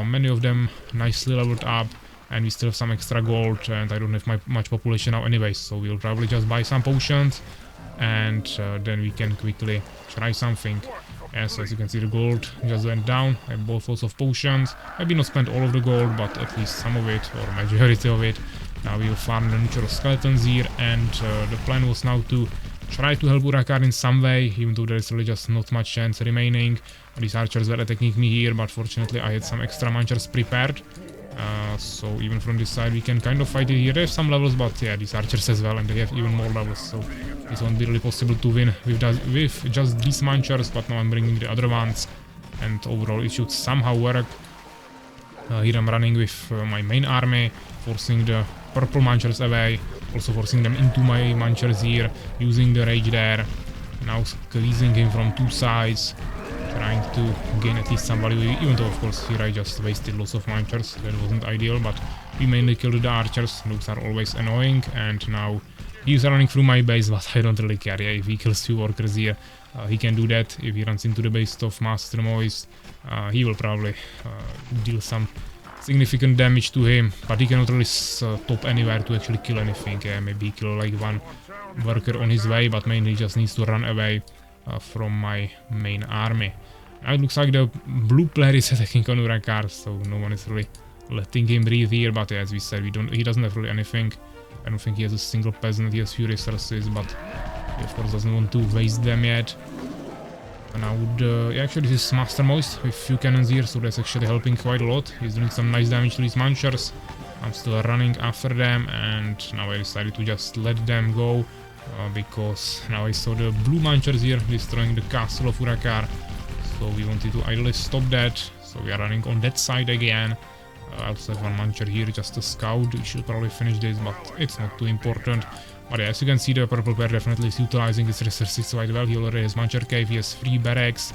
Many of them nicely leveled up. And we still have some extra gold, and I don't have much population now anyways. So we'll probably just buy some potions, and then we can quickly try something. Yeah, so as you can see, the gold just went down. I bought lots of potions. Maybe not spent all of the gold, but at least some of it, or majority of it. Now we will farm the neutral skeletons here, and the plan was now to try to help Urakar in some way, even though there is really just not much chance remaining. These archers were attacking me here, but fortunately I had some extra manchers prepared. So even from this side we can kind of fight it here. They have some levels, but yeah, these archers as well, and they have even more levels, so it won't be really possible to win with just these manchers. But now I'm bringing the other ones, and overall it should somehow work. Here I'm running with my main army, forcing the purple Munchers away, also forcing them into my Munchers here, using the rage there, now squeezing him from two sides, trying to gain at least some value, even though of course here I just wasted lots of Munchers, that wasn't ideal, but we mainly killed the archers, those are always annoying, and now he's running through my base, but I don't really care. Yeah, if he kills two workers here, he can do that. If he runs into the base of Master Moist, he will probably deal some significant damage to him, but he cannot really stop anywhere to actually kill anything. Yeah, maybe kill like one worker on his way, but mainly just needs to run away from my main army. Now it looks like the blue player is attacking on Urakar, so no one is really letting him breathe here, but yeah, as we said, he doesn't have really anything. I don't think he has a single peasant, he has few resources, but he of course doesn't want to waste them yet. And now yeah, actually this is Master Moist with few cannons here, so that's actually helping quite a lot. He's doing some nice damage to these Munchers. I'm still running after them, and now I decided to just let them go, because now I saw the blue Munchers here destroying the castle of Urakar. So we wanted to ideally stop that, so we are running on that side again. I also have one Muncher here just to scout. We should probably finish this, but it's not too important. But yeah, as you can see, the purple player definitely is utilizing his resources quite well. He already has Muncher Cave, he has 3 barracks.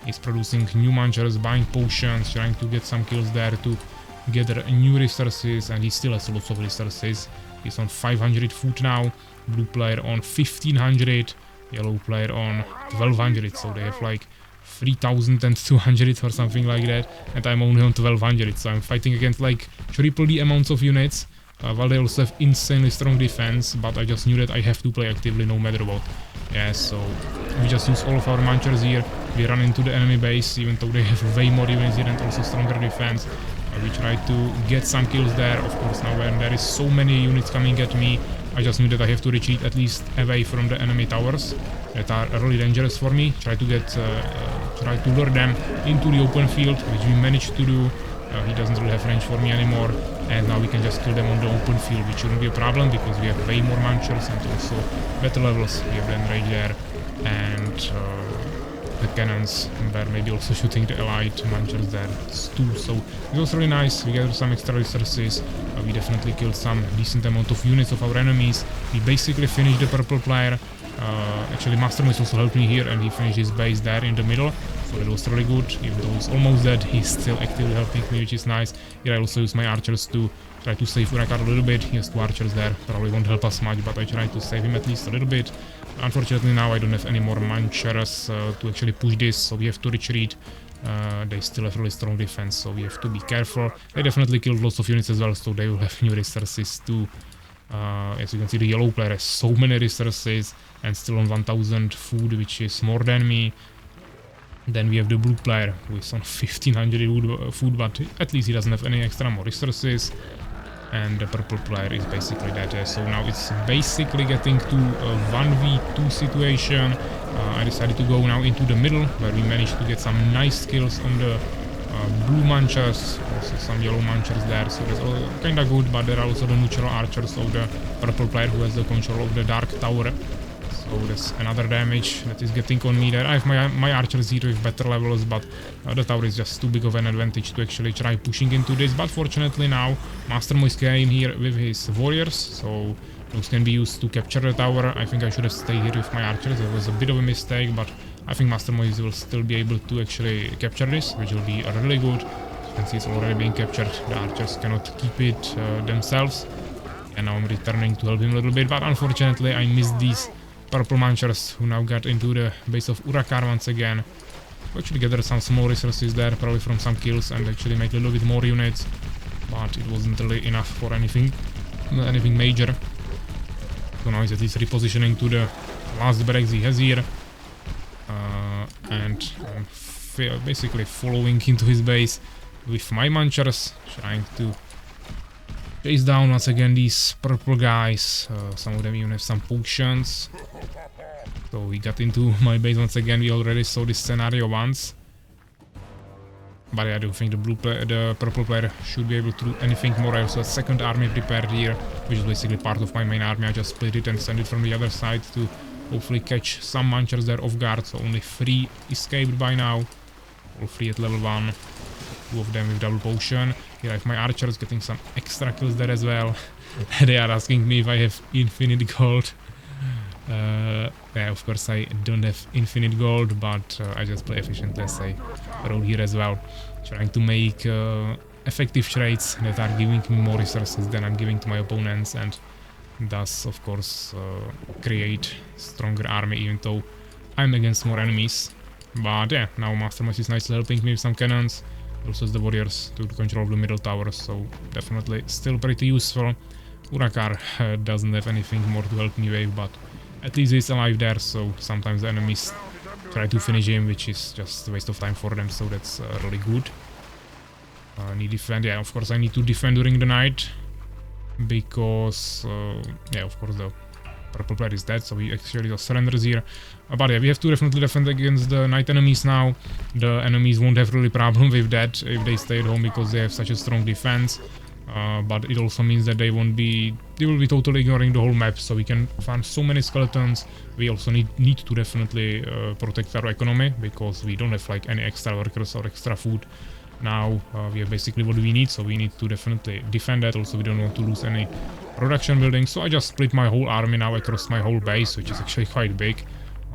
He's producing new Munchers, buying potions, trying to get some kills there to gather new resources, and he still has lots of resources. He's on 500 food now, blue player on 1500, yellow player on 1200, so they have like 3200 or something like that, and I'm only on 1200, so I'm fighting against like triple the amounts of units, while they also have insanely strong defense, but I just knew that I have to play actively no matter what. Yeah, so we just use all of our Munchers here, we run into the enemy base, even though they have way more units here and also stronger defense. We try to get some kills there. Of course, now when there is so many units coming at me, I just knew that I have to retreat at least away from the enemy towers that are really dangerous for me. Try to lure them into the open field, which we managed to do. He doesn't really have range for me anymore, and now we can just kill them on the open field, which shouldn't be a problem because we have way more Munchers and also better levels. We have then right there, and the cannons were maybe also shooting the allied Munchers there too, so it was really nice. We gathered some extra resources, we definitely killed some decent amount of units of our enemies. We basically finished the purple player. Actually Master Moist also helped me here, and he finished his base there in the middle, so that was really good. Even though he's almost dead, he's still actively helping me, which is nice. Here I also use my archers to try to save Urakar a little bit. He has 2 archers there, probably won't help us much, but I try to save him at least a little bit. Unfortunately now I don't have any more Munchers to actually push this, so we have to retreat. They still have really strong defense, so we have to be careful. They definitely killed lots of units as well, so they will have new resources too. As you can see, the yellow player has so many resources and still on 1000 food, which is more than me. Then we have the blue player who is on 1500 food, but at least he doesn't have any extra more resources. And the purple player is basically dead. So now it's basically getting to a 1v2 situation. I decided to go now into the middle, where we managed to get some nice kills on the blue Munchers, also some yellow Munchers there, so that's all kinda good, but there are also the neutral archers of the purple player who has the control of the dark tower. So that's another damage that is getting on me there. I have my archers here with better levels, but the tower is just too big of an advantage to actually try pushing into this. But fortunately now Master Moist came here with his warriors, so those can be used to capture the tower. I think I should have stayed here with my archers. It was a bit of a mistake, but I think Master Moist will still be able to actually capture this, which will be really good. As you can see, it's already being captured. The archers cannot keep it themselves, and now I'm returning to help him a little bit, but unfortunately I missed these purple Munchers who now got into the base of Urakar once again. We actually gathered some small resources there, probably from some kills, and actually make a little bit more units, but it wasn't really enough for anything major. So now he's at least repositioning to the last barracks he has here, and I'm basically following into his base with my Munchers, trying to chase down once again these purple guys. Some of them even have some potions. So we got into my base once again. We already saw this scenario once, but I don't think the purple player should be able to do anything more. I also have a second army prepared here, which is basically part of my main army. I just split it and send it from the other side to hopefully catch some Munchers there off guard. So only 3 escaped by now, all 3 at level 1. 2 of them with double potion. Here I have my archers getting some extra kills there as well. They are asking me if I have infinite gold. Yeah, of course I don't have infinite gold, but I just play efficiently as I roll here as well. Trying to make effective trades that are giving me more resources than I'm giving to my opponents, and thus of course create stronger army even though I'm against more enemies. But yeah, now Master Moist is nicely helping me with some cannons, also the warriors to control the middle towers, so definitely still pretty useful. Urakar doesn't have anything more to help me with, but at least he's alive there, so sometimes the enemies try to finish him, which is just a waste of time for them, so that's really good. Need defend, yeah, of course I need to defend during the night, because, yeah, of course the purple player is dead, so he actually just surrenders here. But yeah, we have to definitely defend against the night enemies now. The enemies won't have really problem with that if they stay at home, because they have such a strong defense. But it also means that they will be totally ignoring the whole map, so we can farm so many skeletons. We also need to definitely protect our economy, because we don't have like any extra workers or extra food. Now we have basically what we need, so we need to definitely defend that. Also, we don't want to lose any production buildings, so I just split my whole army now across my whole base, which is actually quite big.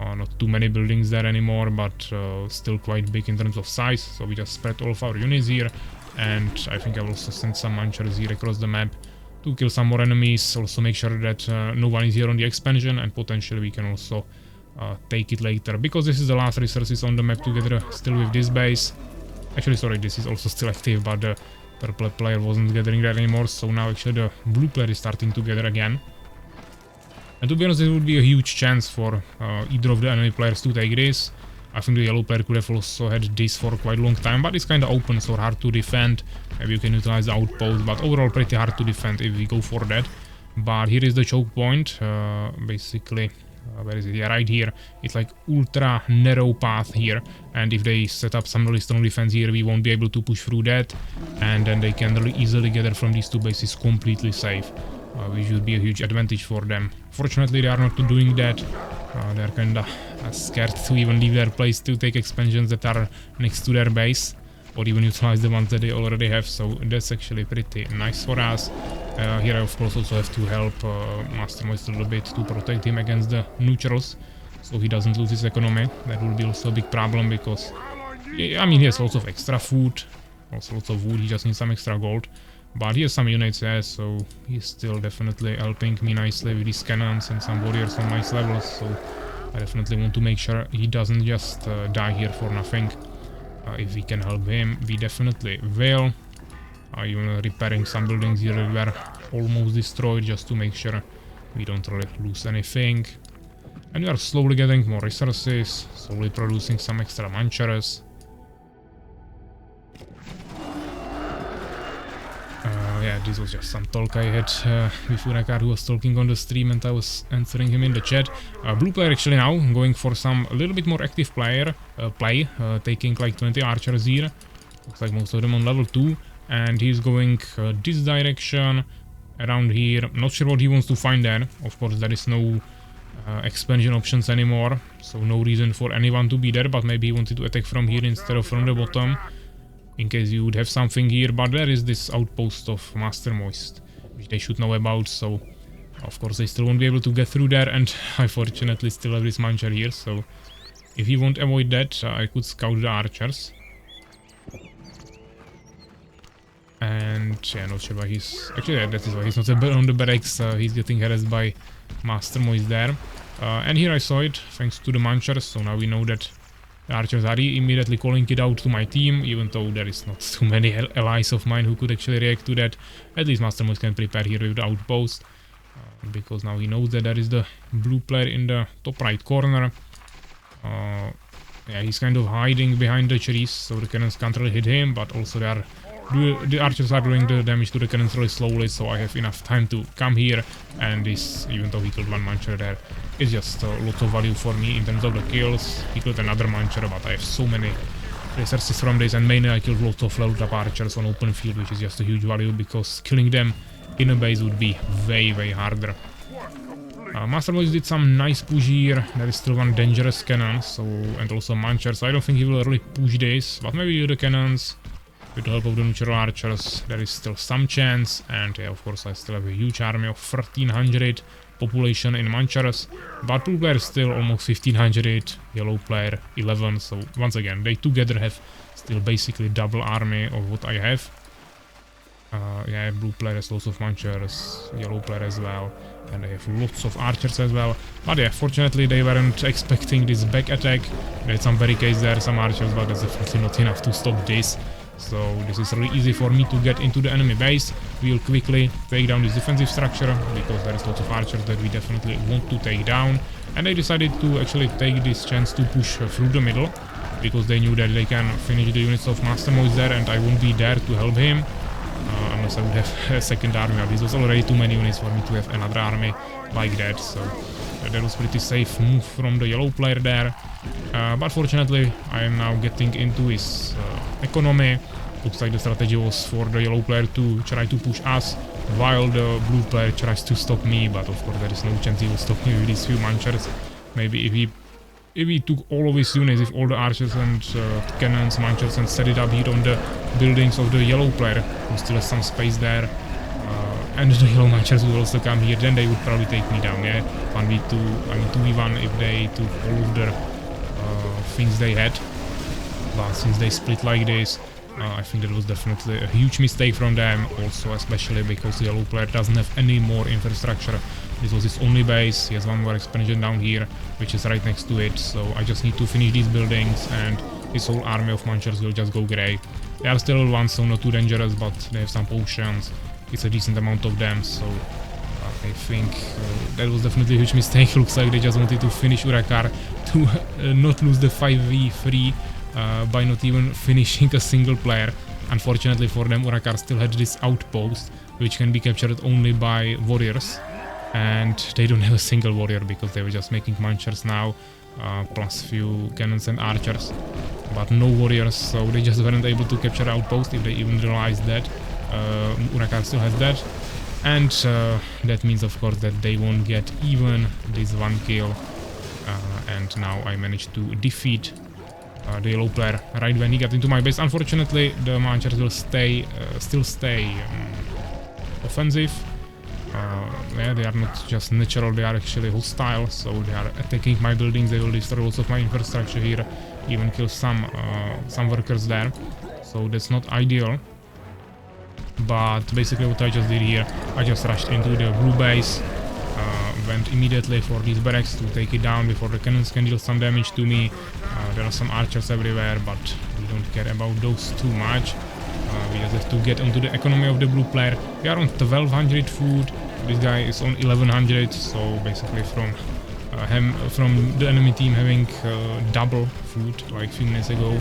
Not too many buildings there anymore, but still quite big in terms of size, so we just spread all of our units here. And I think I will also send some munchers here across the map to kill some more enemies, also make sure that no one is here on the expansion, and potentially we can also take it later, because this is the last resources on the map together still with this base. Actually, sorry, this is also still active, but the purple player wasn't gathering that anymore, so now actually the blue player is starting to gather again. And to be honest, it would be a huge chance for either of the enemy players to take this. I think the yellow player could have also had this for quite a long time, but it's kind of open, so hard to defend. Maybe you can utilize the outpost, but overall pretty hard to defend if we go for that. But here is the choke point, basically. Where is it? Yeah, right here. It's like ultra narrow path here, and if they set up some really strong defense here, we won't be able to push through that, and then they can really easily gather from these two bases completely safe, which would be a huge advantage for them. Fortunately, they are not doing that. They're kinda scared to even leave their place to take expansions that are next to their base, or even utilize the ones that they already have, so that's actually pretty nice for us. Here I of course also have to help Master Moist a little bit to protect him against the neutrals, so he doesn't lose his economy. That will be also a big problem, because, I mean, he has lots of extra food, also lots of wood, he just needs some extra gold. But he has some units, yeah, so he's still definitely helping me nicely with these cannons and some warriors on nice levels, so I definitely want to make sure he doesn't just die here for nothing. If we can help him, we definitely will. Even repairing some buildings here that were almost destroyed, just to make sure we don't really lose anything. And we are slowly getting more resources, slowly producing some extra munchers. Yeah, this was just some talk I had with Urakar, who was talking on the stream, and I was answering him in the chat. Blue player actually now going for some a little bit more active play, taking like 20 archers here. Looks like most of them on level 2, and he's going this direction, around here. Not sure what he wants to find there. Of course, there is no expansion options anymore, so no reason for anyone to be there, but maybe he wanted to attack from here instead of from the bottom, in case you would have something here. But there is this outpost of Master Moist, which they should know about, so of course they still won't be able to get through there, and I fortunately still have this muncher here, so if he won't avoid that, I could scout the archers. And yeah, not sure why he's... Actually, yeah, that is why he's not on the barracks, he's getting harassed by Master Moist there. And here I saw it, thanks to the munchers, so now we know that the archers are immediately calling it out to my team, even though there is not too many allies of mine who could actually react to that. At least Master Moist can prepare here with the outpost, because now he knows that there is the blue player in the top right corner. Yeah, he's kind of hiding behind the trees, so the cannons can't really hit him, but also the archers are doing the damage to the cannons really slowly, so I have enough time to come here, and this, even though he killed one muncher there, is just lots of value for me in terms of the kills. He killed another muncher, but I have so many resources from this, and mainly I killed lots of leveled up archers on open field, which is just a huge value, because killing them in a base would be way harder. Master Moist did some nice push here. There is still one dangerous cannon, so, and also muncher, so I don't think he will really push this, but maybe the cannons with the help of the neutral archers, there is still some chance, and yeah, of course I still have a huge army of 1300 population in Manchars, but blue player is still almost 1500, yellow player 11, so once again, they together have still basically double army of what I have. Yeah, blue player has lots of Manchars, yellow player as well, and they have lots of archers as well. But yeah, fortunately they weren't expecting this back attack. They had some barricades there, some archers, but that's definitely not enough to stop this. So this is really easy for me to get into the enemy base. We will quickly take down this defensive structure, because there is lots of archers that we definitely want to take down. And they decided to actually take this chance to push through the middle, because they knew that they can finish the units of Master Moise there, and I won't be there to help him. Unless I would have a second army. This was already too many units for me to have another army like that, so that was pretty safe move from the yellow player there. But fortunately I am now getting into his economy. Looks like the strategy was for the yellow player to try to push us, while the blue player tries to stop me, but of course there is no chance he will stop me with these few Manchars. Maybe if he took all of his units, if all the archers and cannons, Manchars, and set it up here on the buildings of the yellow player, who still has some space there, and the yellow Manchars would also come here, then they would probably take me down, yeah? 1v2, I mean 2v1 if they took all of the things they had. But since they split like this, I think that was definitely a huge mistake from them, also especially because the yellow player doesn't have any more infrastructure. This was his only base. He has one more expansion down here, which is right next to it, so I just need to finish these buildings and his whole army of Manchars will just go grey. They are still ones, so not too dangerous, but they have some potions. It's a decent amount of them, so I think that was definitely a huge mistake. Looks like they just wanted to finish Urakar to not lose the 5v3 by not even finishing a single player. Unfortunately for them, Urakar still had this outpost, which can be captured only by warriors. And they don't have a single warrior because they were just making Manchars now, plus few cannons and archers, but no warriors, so they just weren't able to capture the outpost if they even realized that. Urakar still has that, and that means of course that they won't get even this one kill, and now I managed to defeat the yellow player right when he got into my base. Unfortunately the Manchars will still stay offensive. Yeah, they are not just natural, they are actually hostile, so they are attacking my buildings. They will destroy also my infrastructure here, even kill some workers there, so that's not ideal. But basically what I just did here, I just rushed into the blue base, went immediately for these barracks to take it down before the cannons can deal some damage to me. There are some archers everywhere, but we don't care about those too much. We just have to get onto the economy of the blue player. We are on 1200 food, this guy is on 1100, so basically from the enemy team having double food like a few minutes ago,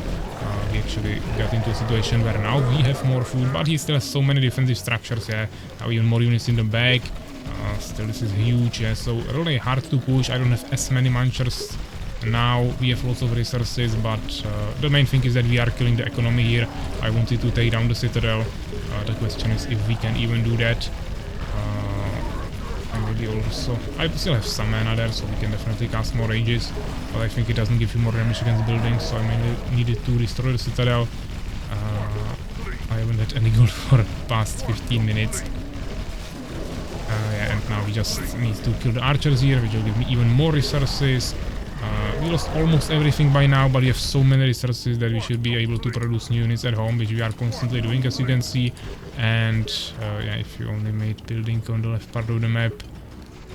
we actually got into a situation where now we have more food, but he still has so many defensive structures, yeah, now even more units in the back. Still this is huge, yeah, so really hard to push. I don't have as many Manchars. Now we have lots of resources, but the main thing is that we are killing the economy here. I wanted to take down the citadel. The question is if we can even do that. I still have some mana there, so we can definitely cast more rages, but I think it doesn't give you more damage against buildings, so I mainly needed to destroy the citadel. I haven't had any gold for the past 15 minutes. Yeah, and now we just need to kill the archers here, which will give me even more resources. We lost almost everything by now, but we have so many resources that we should be able to produce new units at home, which we are constantly doing, as you can see. And yeah, if you only made building on the left part of the map,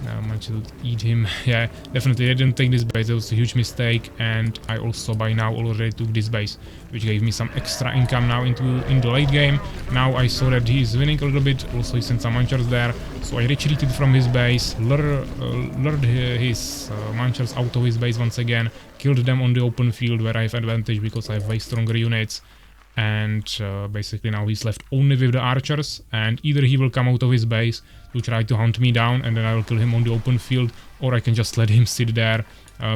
Manchars would eat him. Yeah, definitely I didn't take this base, that was a huge mistake, and I also by now already took this base, which gave me some extra income now in the late game. Now I saw that he is winning a little bit, also he sent some Manchars there, so I retreated from his base, lured his Manchars out of his base once again, killed them on the open field where I have advantage because I have way stronger units. And basically now he's left only with the archers, and either he will come out of his base to try to hunt me down and then I will kill him on the open field, or I can just let him sit there.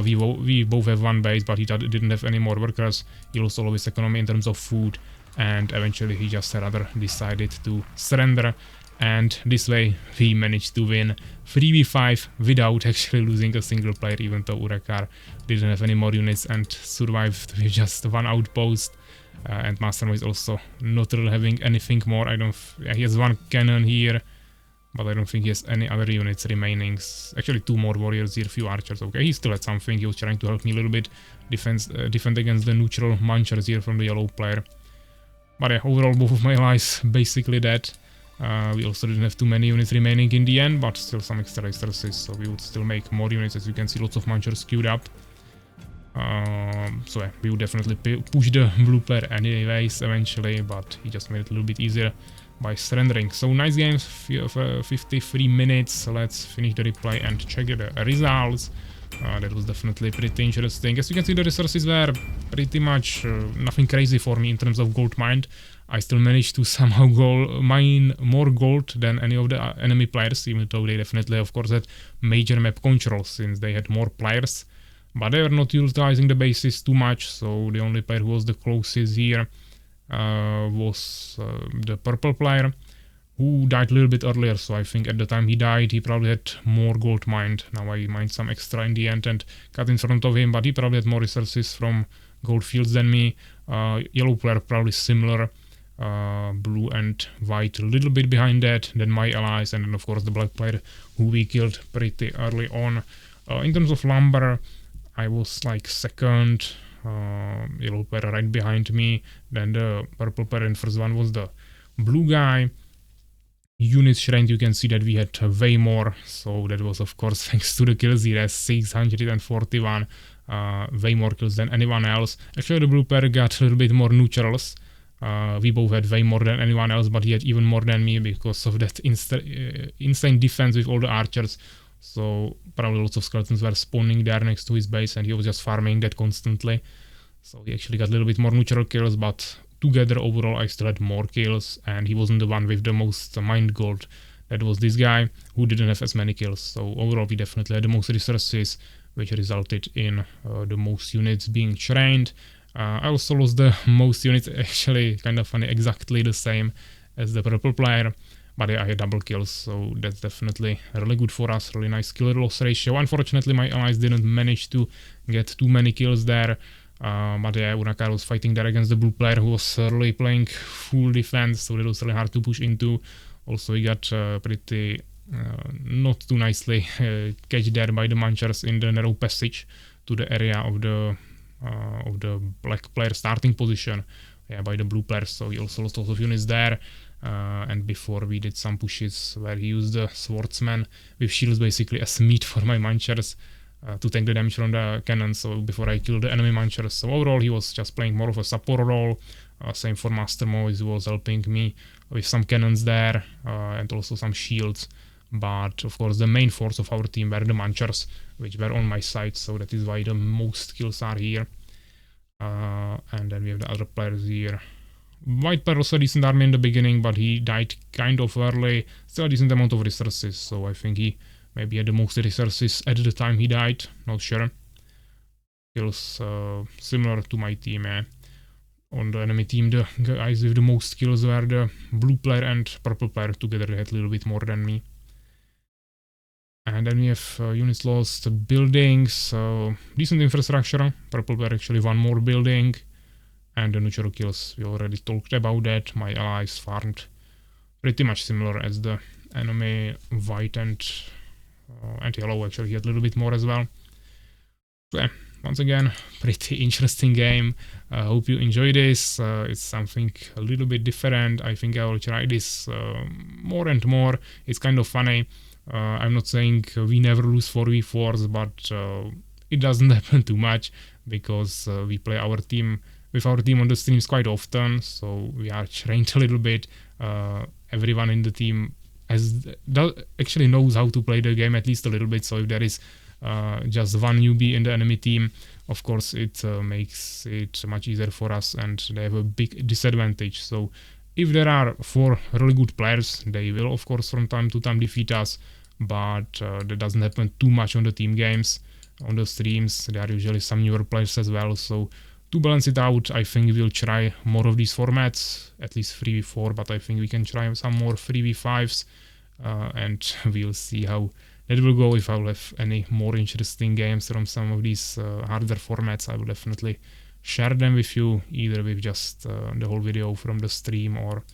We both have one base, but he didn't have any more workers. He lost all of his economy in terms of food, and eventually he just rather decided to surrender, and this way we managed to win 3v5 without actually losing a single player, even though Urakar didn't have any more units and survived with just one outpost. And Mastermind is also not really having anything more. He has one cannon here, but I don't think he has any other units remaining. Actually, 2 more warriors here, few archers. Okay, he still had something. He was trying to help me a little bit defend against the neutral munchers here from the yellow player. But yeah, overall, both of my allies basically dead. We also didn't have too many units remaining in the end, but still some extra resources, so we would still make more units. As you can see, lots of munchers queued up. So yeah, we would definitely push the blue player anyways eventually, but he just made it a little bit easier by surrendering. So nice games, 53 minutes. Let's finish the replay and check the results. That was definitely pretty interesting. As you can see, the resources were pretty much nothing crazy for me in terms of gold mined. I still managed to somehow mine more gold than any of the enemy players, even though they definitely, of course, had major map control since they had more players. But they were not utilizing the bases too much, so the only player who was the closest here was the purple player, who died a little bit earlier. So I think at the time he died, he probably had more gold mined. Now I mined some extra in the end and got in front of him, but he probably had more resources from gold fields than me. Yellow player probably similar. Blue and white a little bit behind that than my allies, and then of course the black player who we killed pretty early on. In terms of lumber, I was like second, yellow player right behind me, then the purple player, and first one was the blue guy. Unit strength, you can see that we had way more, so that was of course thanks to the kills. He has 641, way more kills than anyone else. Actually the blue player got a little bit more neutrals. We both had way more than anyone else, but he had even more than me because of that insane defense with all the archers. So probably lots of skeletons were spawning there next to his base, and he was just farming that constantly. So he actually got a little bit more neutral kills, but together overall I still had more kills, and he wasn't the one with the most mined gold. That was this guy who didn't have as many kills. So overall we definitely had the most resources, which resulted in the most units being trained. I also lost the most units, actually kind of funny, exactly the same as the purple player, but yeah, I had double kills, so that's definitely really good for us, really nice kill loss ratio. Unfortunately my allies didn't manage to get too many kills there, but yeah, Urakar was fighting there against the blue player who was really playing full defense, so it was really hard to push into. Also he got pretty not too nicely catched there by the munchers in the narrow passage to the area of the black player starting position, yeah, by the blue player, so he also lost a lot of units there. And before we did some pushes where he used the swordsman with shields basically as meat for my munchers to take the damage from the cannon, so before I killed the enemy munchers. So overall he was just playing more of a support role. Same for Mastermind, he was helping me with some cannons there and also some shields. But of course the main force of our team were the munchers, which were on my side, so that is why the most kills are here. And then we have the other players here. White player also a decent army in the beginning, but he died kind of early. Still a decent amount of resources, so I think he maybe had the most resources at the time he died, not sure. Kills similar to my team. On the enemy team, the guys with the most kills were the blue player and purple player. Together they had a little bit more than me. And then we have units lost, buildings, decent infrastructure. Purple player actually one more building. And the neutral kills, we already talked about that. My allies farmed pretty much similar as the enemy. White and yellow actually had a little bit more as well. So yeah, once again, pretty interesting game. Hope you enjoy this. It's something a little bit different. I think I will try this more and more. It's kind of funny. I'm not saying we never lose 4v4s, but it doesn't happen too much because we play our team with our team on the streams quite often, so we are trained a little bit. Everyone in the team actually knows how to play the game at least a little bit, so if there is just one newbie in the enemy team, of course it makes it much easier for us, and they have a big disadvantage. So if there are 4 really good players, they will of course from time to time defeat us, but that doesn't happen too much on the team games. On the streams there are usually some newer players as well, so to balance it out, I think we'll try more of these formats, at least 3v4, but I think we can try some more 3v5s, and we'll see how that will go. If I'll have any more interesting games from some of these harder formats, I will definitely share them with you, either with just the whole video from the stream or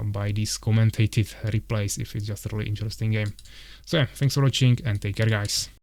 by these commentated replays if it's just a really interesting game. So yeah, thanks for watching and take care, guys.